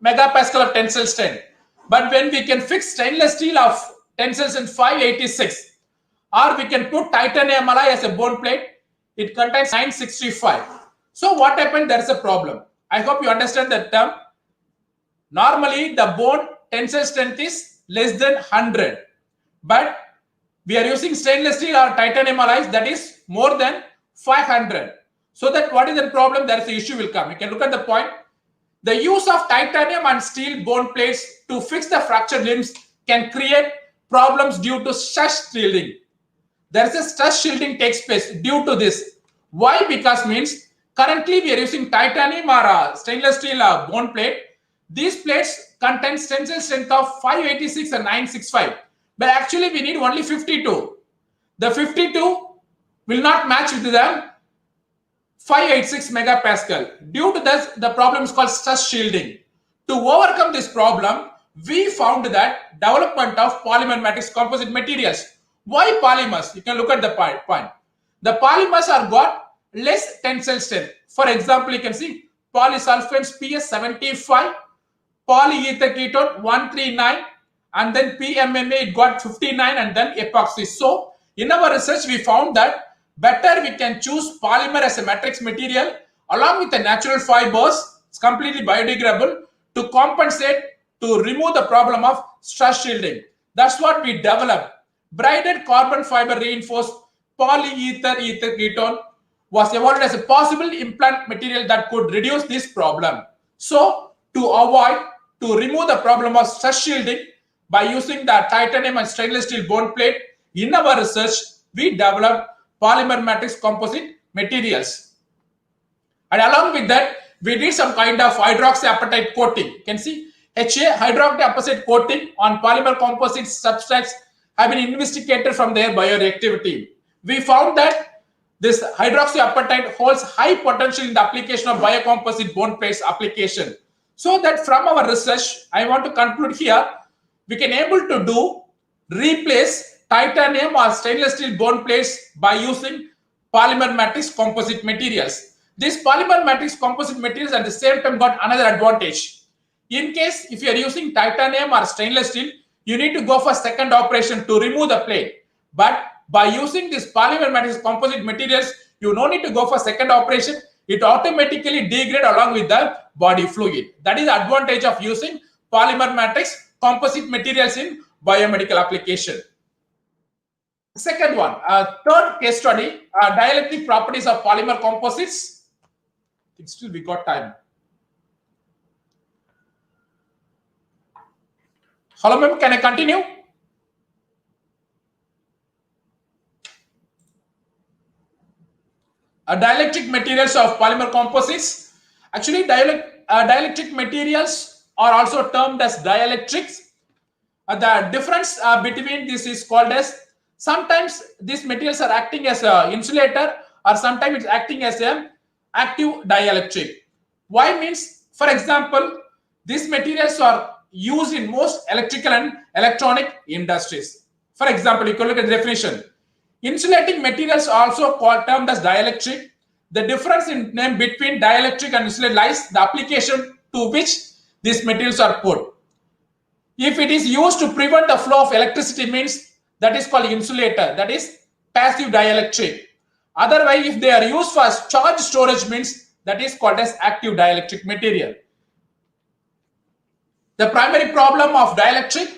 megapascal of tensile strength. But when we can fix stainless steel of tensile strength 586, or we can put titanium alloy as a bone plate, it contains 965. So what happened? There is a problem. I hope you understand that term. Normally, the bone tensile strength is less than 100. But we are using stainless steel or titanium alloys that is more than 500. So that what is the problem? There is an issue will come. You can look at the point. The use of titanium and steel bone plates to fix the fractured limbs can create problems due to stress shielding. There is a stress shielding takes place due to this. Why? Because means currently we are using titanium or stainless steel bone plate. These plates contain tensile strength of 586 and 965, but actually we need only 52. The 52 will not match with the 586 megapascal. Due to this, the problem is called stress shielding. To overcome this problem, we found that development of polymer matrix composite materials. Why polymers? You can look at the point. The polymers are got less tensile strength. For example, you can see polysulfanes PS75, polyether ketone 139, and then PMMA it got 59, and then epoxy. So in our research, we found that better we can choose polymer as a matrix material along with the natural fibers. It's completely biodegradable to compensate, to remove the problem of stress shielding. That's what we developed. Braided carbon fiber reinforced polyether ketone was evolved as a possible implant material that could reduce this problem. So to remove the problem of stress shielding by using the titanium and stainless steel bone plate, in our research, we developed polymer matrix composite materials. And along with that, we did some kind of hydroxyapatite coating. You can see HA, hydroxyapatite coating on polymer composite substrates have been investigated from their bioreactivity. We found that this hydroxyapatite holds high potential in the application of biocomposite bone plates application. So that from our research, I want to conclude here, we can able to replace titanium or stainless steel bone plates by using polymer matrix composite materials. These polymer matrix composite materials at the same time got another advantage. In case if you are using titanium or stainless steel, you need to go for second operation to remove the plate. But by using this polymer matrix composite materials, you no need to go for second operation. It automatically degrade along with the body fluid. That is the advantage of using polymer matrix composite materials in biomedical application. Second one, third case study, dielectric properties of polymer composites. I think still we got time. Hello, ma'am, can I continue? Dielectric materials of polymer composites. Actually, dielectric materials are also termed as dielectrics. The difference between this is called as, sometimes these materials are acting as an insulator, or sometimes it's acting as an active dielectric. Why means, for example, these materials are used in most electrical and electronic industries. For example, you can look at the definition. Insulating materials are also termed as dielectric. The difference in name between dielectric and insulator lies the application to which these materials are put. If it is used to prevent the flow of electricity, means that is called insulator, that is passive dielectric. Otherwise, if they are used for charge storage, means that is called as active dielectric material. The primary problem of dielectric,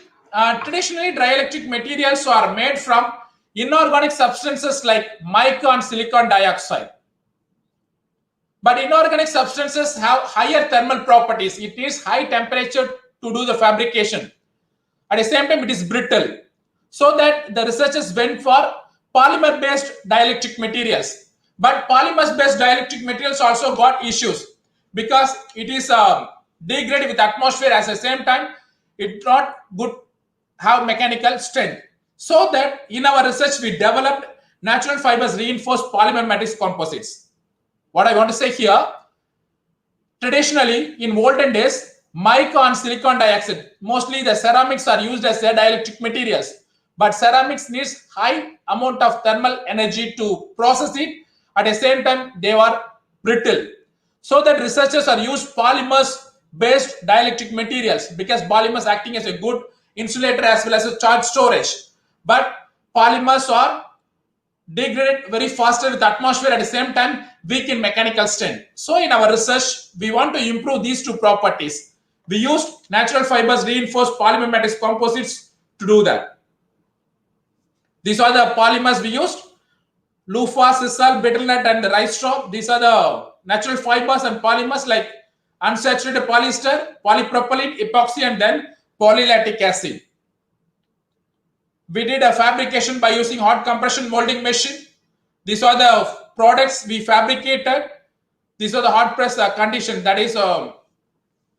traditionally dielectric materials are made from inorganic substances like mica and silicon dioxide. But inorganic substances have higher thermal properties. It needs high temperature to do the fabrication. At the same time, it is brittle. So that the researchers went for polymer-based dielectric materials. But polymers-based dielectric materials also got issues because it is degraded with atmosphere. At the same time, it not good have mechanical strength. So that in our research, we developed natural fibers reinforced polymer matrix composites. What I want to say here, traditionally in olden days, mica and silicon dioxide, mostly the ceramics are used as dielectric materials. But ceramics needs high amount of thermal energy to process it. At the same time, they are brittle. So that researchers are used polymers-based dielectric materials because polymers acting as a good insulator as well as a charge storage. But polymers are degraded very faster with atmosphere, at the same time weak in mechanical strength. So in our research, we want to improve these two properties. We used natural fibers reinforced polymer matrix composites to do that. These are the polymers we used: loofah, sisal, betel nut, and the rice straw. These are the natural fibers and polymers like unsaturated polyester, polypropylene, epoxy, and then polylactic acid. We did a fabrication by using hot compression molding machine. These are the products we fabricated. These are the hot press condition, that is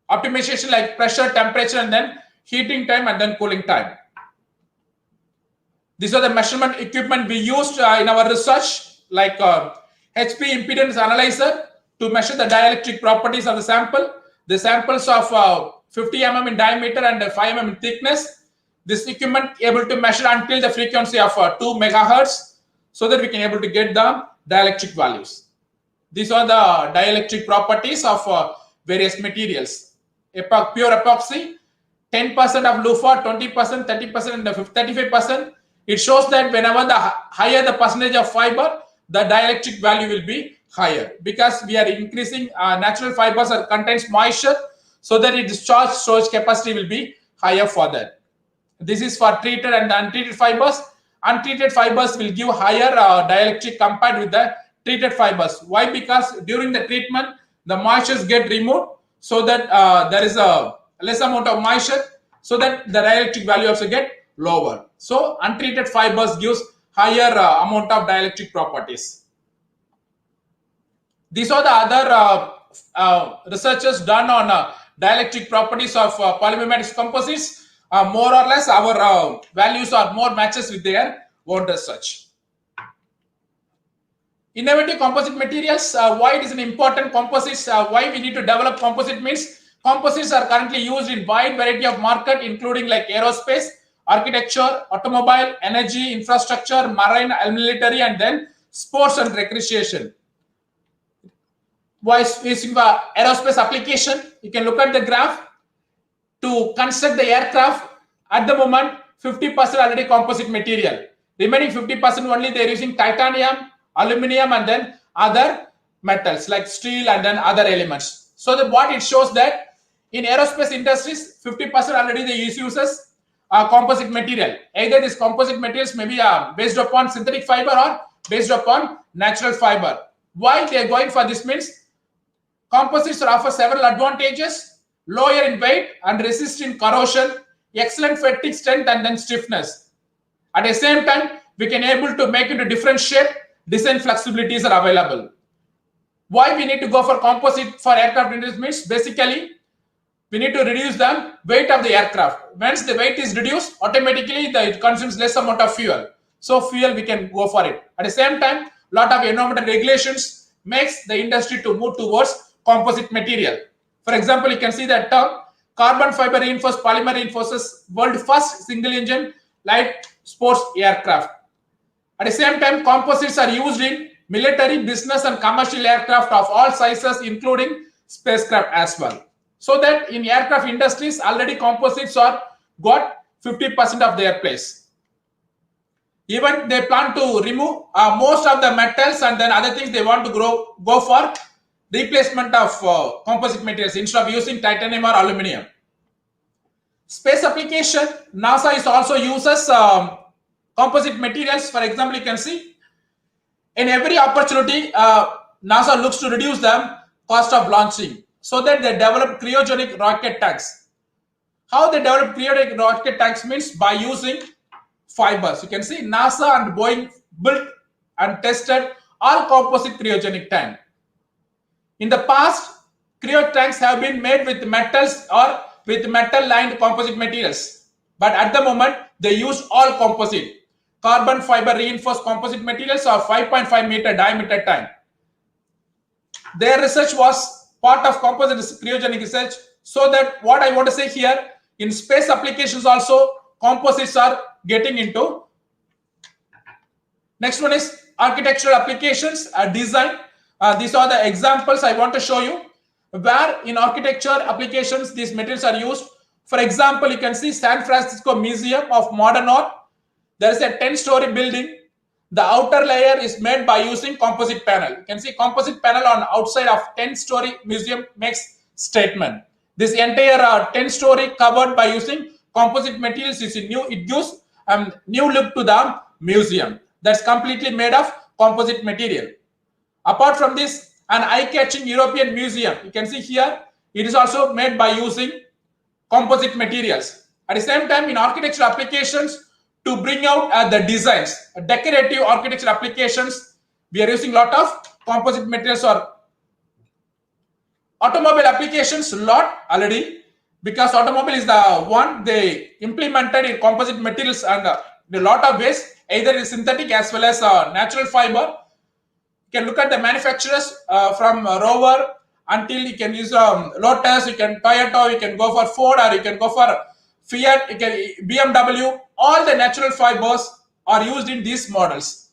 optimization like pressure, temperature, and then heating time and then cooling time. These are the measurement equipment we used in our research, like HP impedance analyzer to measure the dielectric properties of the sample. The samples of 50 mm in diameter and 5 mm in thickness. This equipment able to measure until the frequency of 2 megahertz, so that we can able to get the dielectric values. These are the dielectric properties of various materials. Pure epoxy, 10% of loofah, 20%, 30%, and 35%. It shows that whenever the higher the percentage of fiber, the dielectric value will be higher, because we are increasing natural fibers or contains moisture, so that its charge storage capacity will be higher for that. This is for treated and untreated fibers. Untreated fibers will give higher dielectric compared with the treated fibers. Why? Because during the treatment, the moistures get removed, so that there is a less amount of moisture, so that the dielectric value also get lower. So untreated fibers gives higher amount of dielectric properties. These are the other researches done on dielectric properties of polymer composites. More or less our values are more matches with their own research. Innovative composite materials, why it is an important composites, why we need to develop composite means composites are currently used in wide variety of market, including like aerospace, architecture, automobile, energy, infrastructure, marine, military, and then sports and recreation. Why using the aerospace application? You can look at the graph. To construct the aircraft, at the moment 50% already composite material, remaining 50% only they are using titanium, aluminum, and then other metals like steel and then other elements. So that what it shows that in aerospace industries 50% already they uses composite material. Either these composite materials may be based upon synthetic fiber or based upon natural fiber. Why they are going for this means composites offer several advantages: lower in weight and resist in corrosion, excellent fatigue strength, and then stiffness. At the same time, we can able to make it a different shape, design flexibilities are available. Why we need to go for composite for aircraft industry means basically we need to reduce the weight of the aircraft. Once the weight is reduced, automatically it consumes less amount of fuel. So fuel we can go for it. At the same time, lot of environmental regulations makes the industry to move towards composite material. For example, you can see that term carbon fiber reinforced polymer reinforces world first single engine light sports aircraft. At the same time, composites are used in military, business, and commercial aircraft of all sizes, including spacecraft as well. So that in aircraft industries, already composites are got 50% of their place. Even they plan to remove most of the metals and then other things they want to go for replacement of composite materials instead of using titanium or aluminum. Space application, NASA is also uses composite materials. For example, you can see in every opportunity, NASA looks to reduce the cost of launching, so that they develop cryogenic rocket tanks. How they develop cryogenic rocket tanks means by using fibers. You can see NASA and Boeing built and tested all composite cryogenic tank. In the past, cryo tanks have been made with metals or with metal lined composite materials, but at the moment they use all composite. Carbon fiber reinforced composite materials are 5.5 meter diameter tank. Their research was part of composite cryogenic research, so that what I want to say here, in space applications also composites are getting into. Next one is architectural applications, design. These are the examples I want to show you where in architecture applications these materials are used. For example, you can see San Francisco Museum of Modern Art. There is a 10-story building. The outer layer is made by using composite panel. You can see composite panel on outside of 10-story museum makes statement. This entire 10-story covered by using composite materials is new. It gives new look to the museum. That's completely made of composite material. Apart from this, an eye-catching European museum, you can see here, it is also made by using composite materials. At the same time, in architectural applications, to bring out the designs, decorative architecture applications. We are using a lot of composite materials or automobile applications, lot already, because automobile is the one they implemented in composite materials and a lot of ways, either in synthetic as well as natural fiber. You can look at the manufacturers from Rover until you can use Lotus, you can Toyota, you can go for Ford, or you can go for Fiat, you can BMW. All the natural fibers are used in these models.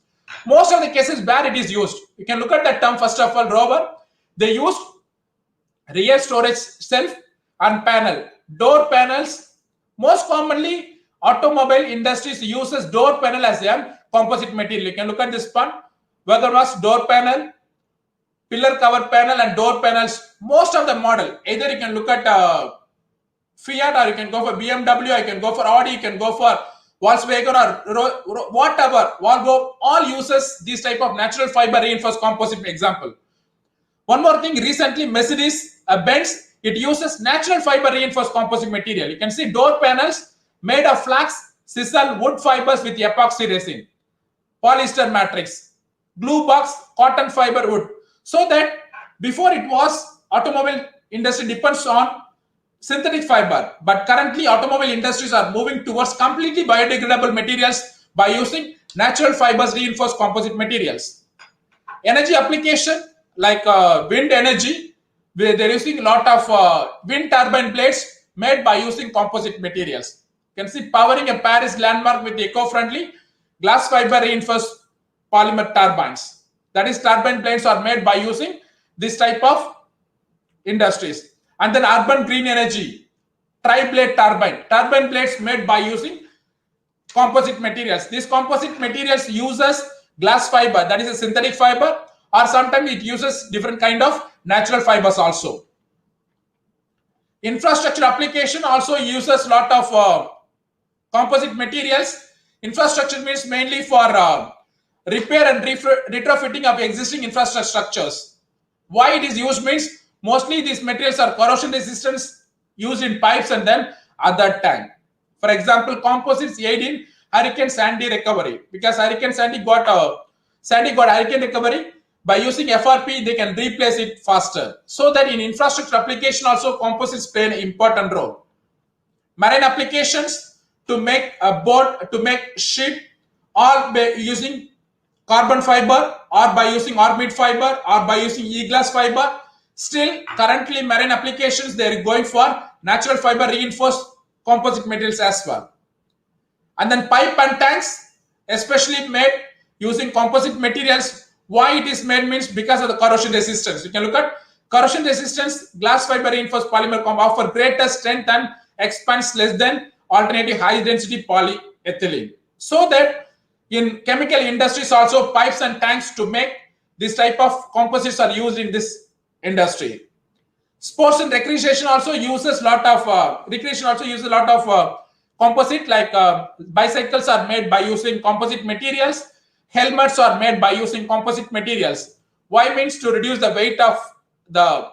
Most of the cases where it is used, you can look at the term first of all. Rover, they used rear storage shelf and panel, door panels. Most commonly, automobile industries uses door panel as a composite material. You can look at this one, whether was door panel, pillar cover panel, and door panels. Most of the model, either you can look at Fiat, or you can go for BMW, or you can go for Audi, you can go for Volkswagen, or whatever, Volvo, all uses this type of natural fiber reinforced composite example. One more thing, recently Mercedes Benz, it uses natural fiber reinforced composite material. You can see door panels made of flax, sisal, wood fibers with epoxy resin, polyester matrix, glue box, cotton fiber wood. So that before it was automobile industry depends on synthetic fiber, but currently automobile industries are moving towards completely biodegradable materials by using natural fibers reinforced composite materials. Energy application like wind energy, where they're using a lot of wind turbine blades made by using composite materials. You can see powering a Paris landmark with eco-friendly glass fiber reinforced polymer turbines. That is, turbine blades are made by using this type of industries. And then urban green energy, tri-blade turbine blades made by using composite materials. These composite materials uses glass fiber, that is a synthetic fiber, or sometimes it uses different kind of natural fibers also. Infrastructure application also uses a lot of composite materials. Infrastructure means mainly for repair and retrofitting of existing infrastructure structures. Why it is used means mostly these materials are corrosion resistance, used in pipes and then other tank. For example, composites aid in Hurricane Sandy recovery, because Hurricane Sandy got hurricane recovery. By using FRP, they can replace it faster. So that in infrastructure application also composites play an important role. Marine applications, to make a boat, to make ship, all by using carbon fiber, or by using orbit fiber, or by using e-glass fiber. Still, currently marine applications, they are going for natural fiber reinforced composite materials as well. And then pipe and tanks, especially made using composite materials. Why it is made means because of the corrosion resistance. You can look at corrosion resistance. Glass fiber reinforced polymer offer greater strength and expands less than alternative high density polyethylene. So that in chemical industries also, pipes and tanks to make this type of composites are used in this industry. Sports and recreation also uses a lot of composite, like bicycles are made by using composite materials. Helmets are made by using composite materials. Why means to reduce the weight of the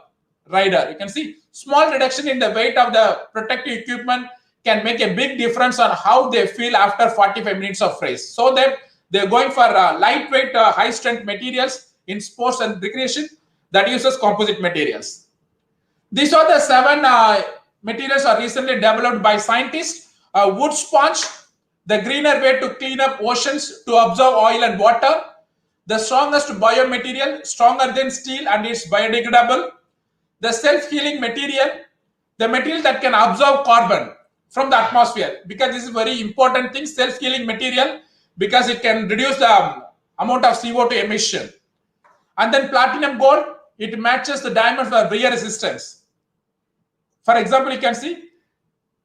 rider. You can see small reduction in the weight of the protective equipment can make a big difference on how they feel after 45 minutes of race. So that they're going for lightweight, high strength materials in sports and recreation that uses composite materials. These are the 7 materials are recently developed by scientists. Wood sponge, the greener way to clean up oceans to absorb oil and water. The strongest biomaterial, stronger than steel and it's biodegradable. The self-healing material, the material that can absorb carbon from the atmosphere, because this is very important thing, self-healing material, because it can reduce the amount of CO2 emission. And then platinum gold, it matches the diamond for wear resistance. For example, you can see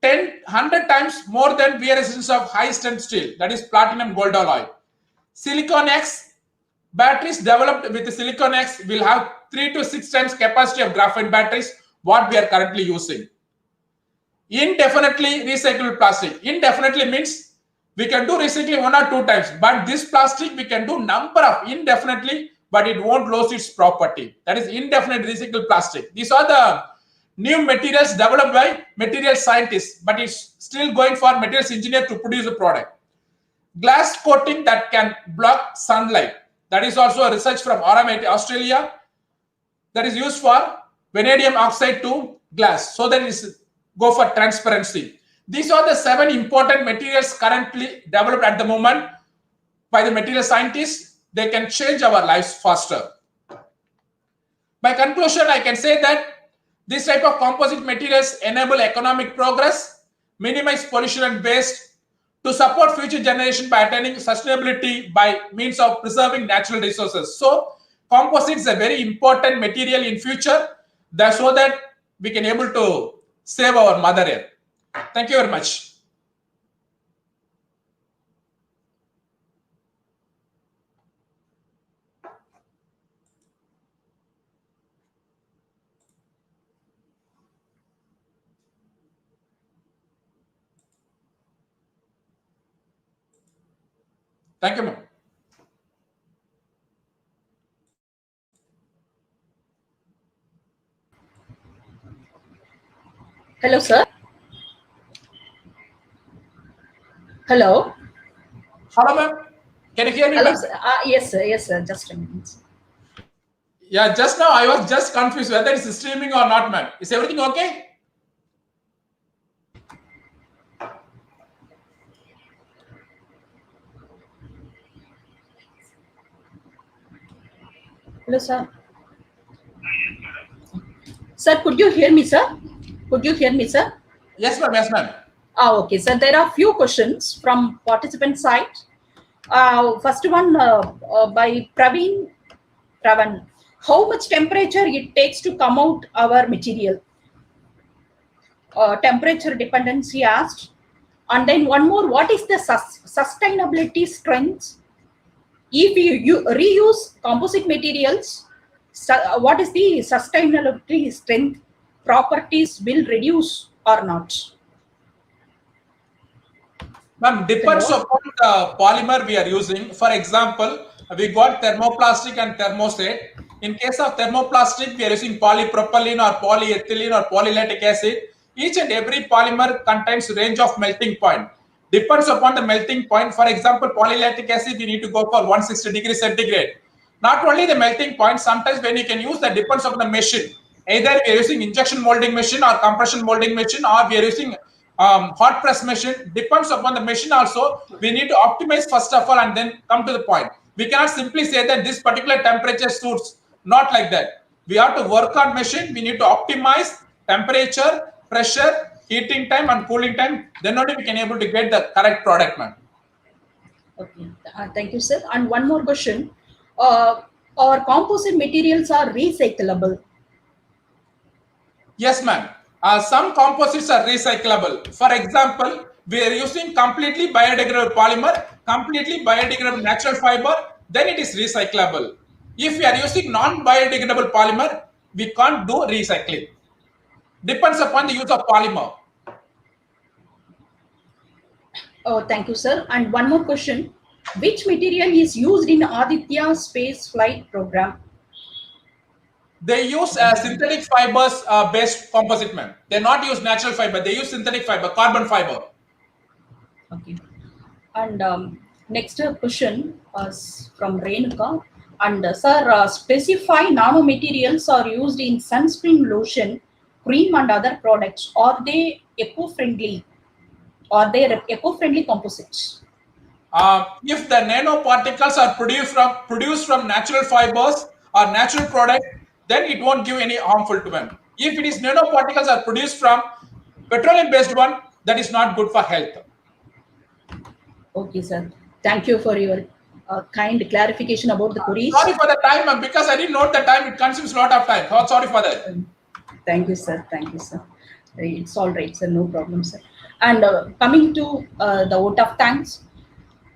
100 times more than wear resistance of high strength steel, that is platinum gold alloy. Silicon X, batteries developed with the Silicon X will have 3 to 6 times capacity of graphite batteries what we are currently using. Indefinitely recyclable plastic. Indefinitely means we can do recycling 1 or 2 times, but this plastic we can do number of indefinitely, but it won't lose its property. That is indefinite recyclable plastic. These are the new materials developed by material scientists, but it's still going for materials engineer to produce a product. glass coating that can block sunlight. That is also a research from Australia that is used for vanadium oxide to glass. So then it's go for transparency. These are the 7 important materials currently developed at the moment by the material scientists. They can change our lives faster. By conclusion, I can say that this type of composite materials enable economic progress, minimize pollution and waste, to support future generation by attaining sustainability by means of preserving natural resources. So composite is a very important material in future, so that we can able to save our mother earth. Thank you very much. Thank you, ma'am. Hello, sir. Hello. Hello, ma'am. Can you hear me? Hello, sir. Yes, sir. Yes, sir. Just a minute. Yeah, just now I was just confused whether it's streaming or not, ma'am. Is everything okay? Hello, sir. Sir, could you hear me, sir? Could you hear me, sir? Yes, ma'am. Yes, ma'am. Okay, sir. There are few questions from participant side. First one by Pravan. How much temperature it takes to come out our material? Temperature dependency asked. And then one more, what is the sustainability strengths? If you reuse composite materials, what is the sustainability strength properties will reduce or not? Ma'am, depends upon the polymer we are using. For example, we got thermoplastic and thermoset. In case of thermoplastic, we are using polypropylene or polyethylene or polylactic acid. Each and every polymer contains range of melting point. Depends upon the melting point. For example, polylactic acid, we need to go for 160 degrees centigrade. Not only the melting point, sometimes when you can use that depends upon the machine. Either we are using injection molding machine or compression molding machine, or we are using hot press machine. Depends upon the machine also. We need to optimize first of all and then come to the point. We cannot simply say that this particular temperature suits. Not like that. We have to work on machine. We need to optimize temperature, pressure, heating time and cooling time. Then only we can able to get the correct product, ma'am. Okay, thank you, sir. And one more question. Our composite materials are recyclable. Yes, ma'am. Some composites are recyclable. For example, we are using completely biodegradable polymer, completely biodegradable natural fiber, then it is recyclable. If we are using non-biodegradable polymer, we can't do recycling. Depends upon the use of polymer. Oh, thank you, sir. And one more question. Which material is used in Aditya space flight program? They use synthetic fibers based composite, ma'am. They not use natural fiber. They use synthetic fiber, carbon fiber. Okay. And next question is from Renuka. And sir, specify nanomaterials are used in sunscreen lotion, cream and other products. Are they eco-friendly? Are they eco-friendly composites? If the nanoparticles are produced from natural fibers or natural product, then it won't give any harmful to them. If it is nanoparticles are produced from petroleum-based one, that is not good for health. Okay, sir. Thank you for your kind clarification about the queries. Sorry for the time, ma'am, because I didn't note the time. It consumes a lot of time. Oh, sorry for that. Thank you, sir. Thank you, sir. It's all right, sir. No problem, sir. And coming to the vote of thanks,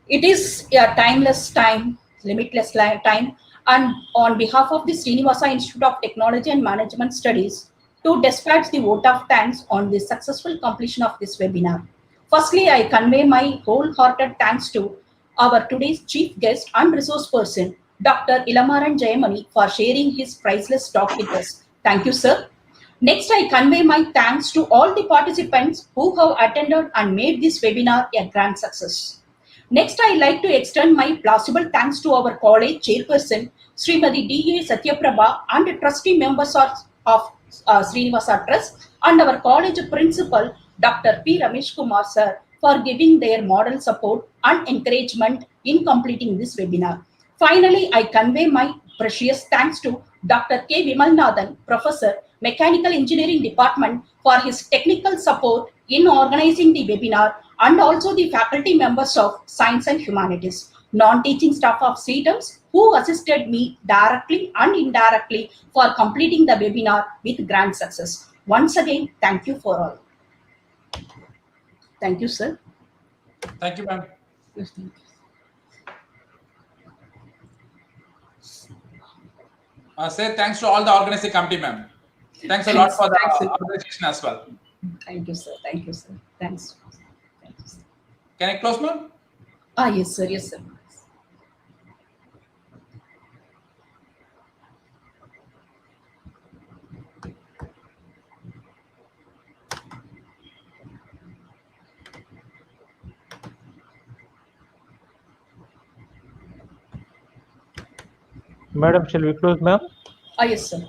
it is a timeless time, limitless time. And on behalf of the Srinivasa Institute of Technology and Management Studies, to dispatch the vote of thanks on the successful completion of this webinar. Firstly, I convey my wholehearted thanks to our today's chief guest and resource person, Dr. Elammaran Jayamani, for sharing his priceless talk with us. Thank you, sir. Next, I convey my thanks to all the participants who have attended and made this webinar a grand success. Next, I like to extend my plausible thanks to our college chairperson, Srimati D.A. Satyaprabha, and trustee members of Srinivasa Trust, and our college principal, Dr. P. Ramesh Kumar sir, for giving their moral support and encouragement in completing this webinar. Finally, I convey my precious thanks to Dr. K. Vimalnathan, Professor, Mechanical Engineering Department, for his technical support in organizing the webinar, and also the faculty members of Science and Humanities, non-teaching staff of SITAMS who assisted me directly and indirectly for completing the webinar with grand success. Once again, thank you for all. Thank you, sir. Thank you, ma'am. Yes, thank you. Say thanks to all the organizing committee, ma'am. Thanks a lot for the organization as well. Thank you, sir. Thank you, sir. Thanks. Thank you, sir. Can I close, ma'am? Yes, sir. Yes, sir. Madam, shall we close, ma'am? Yes, sir.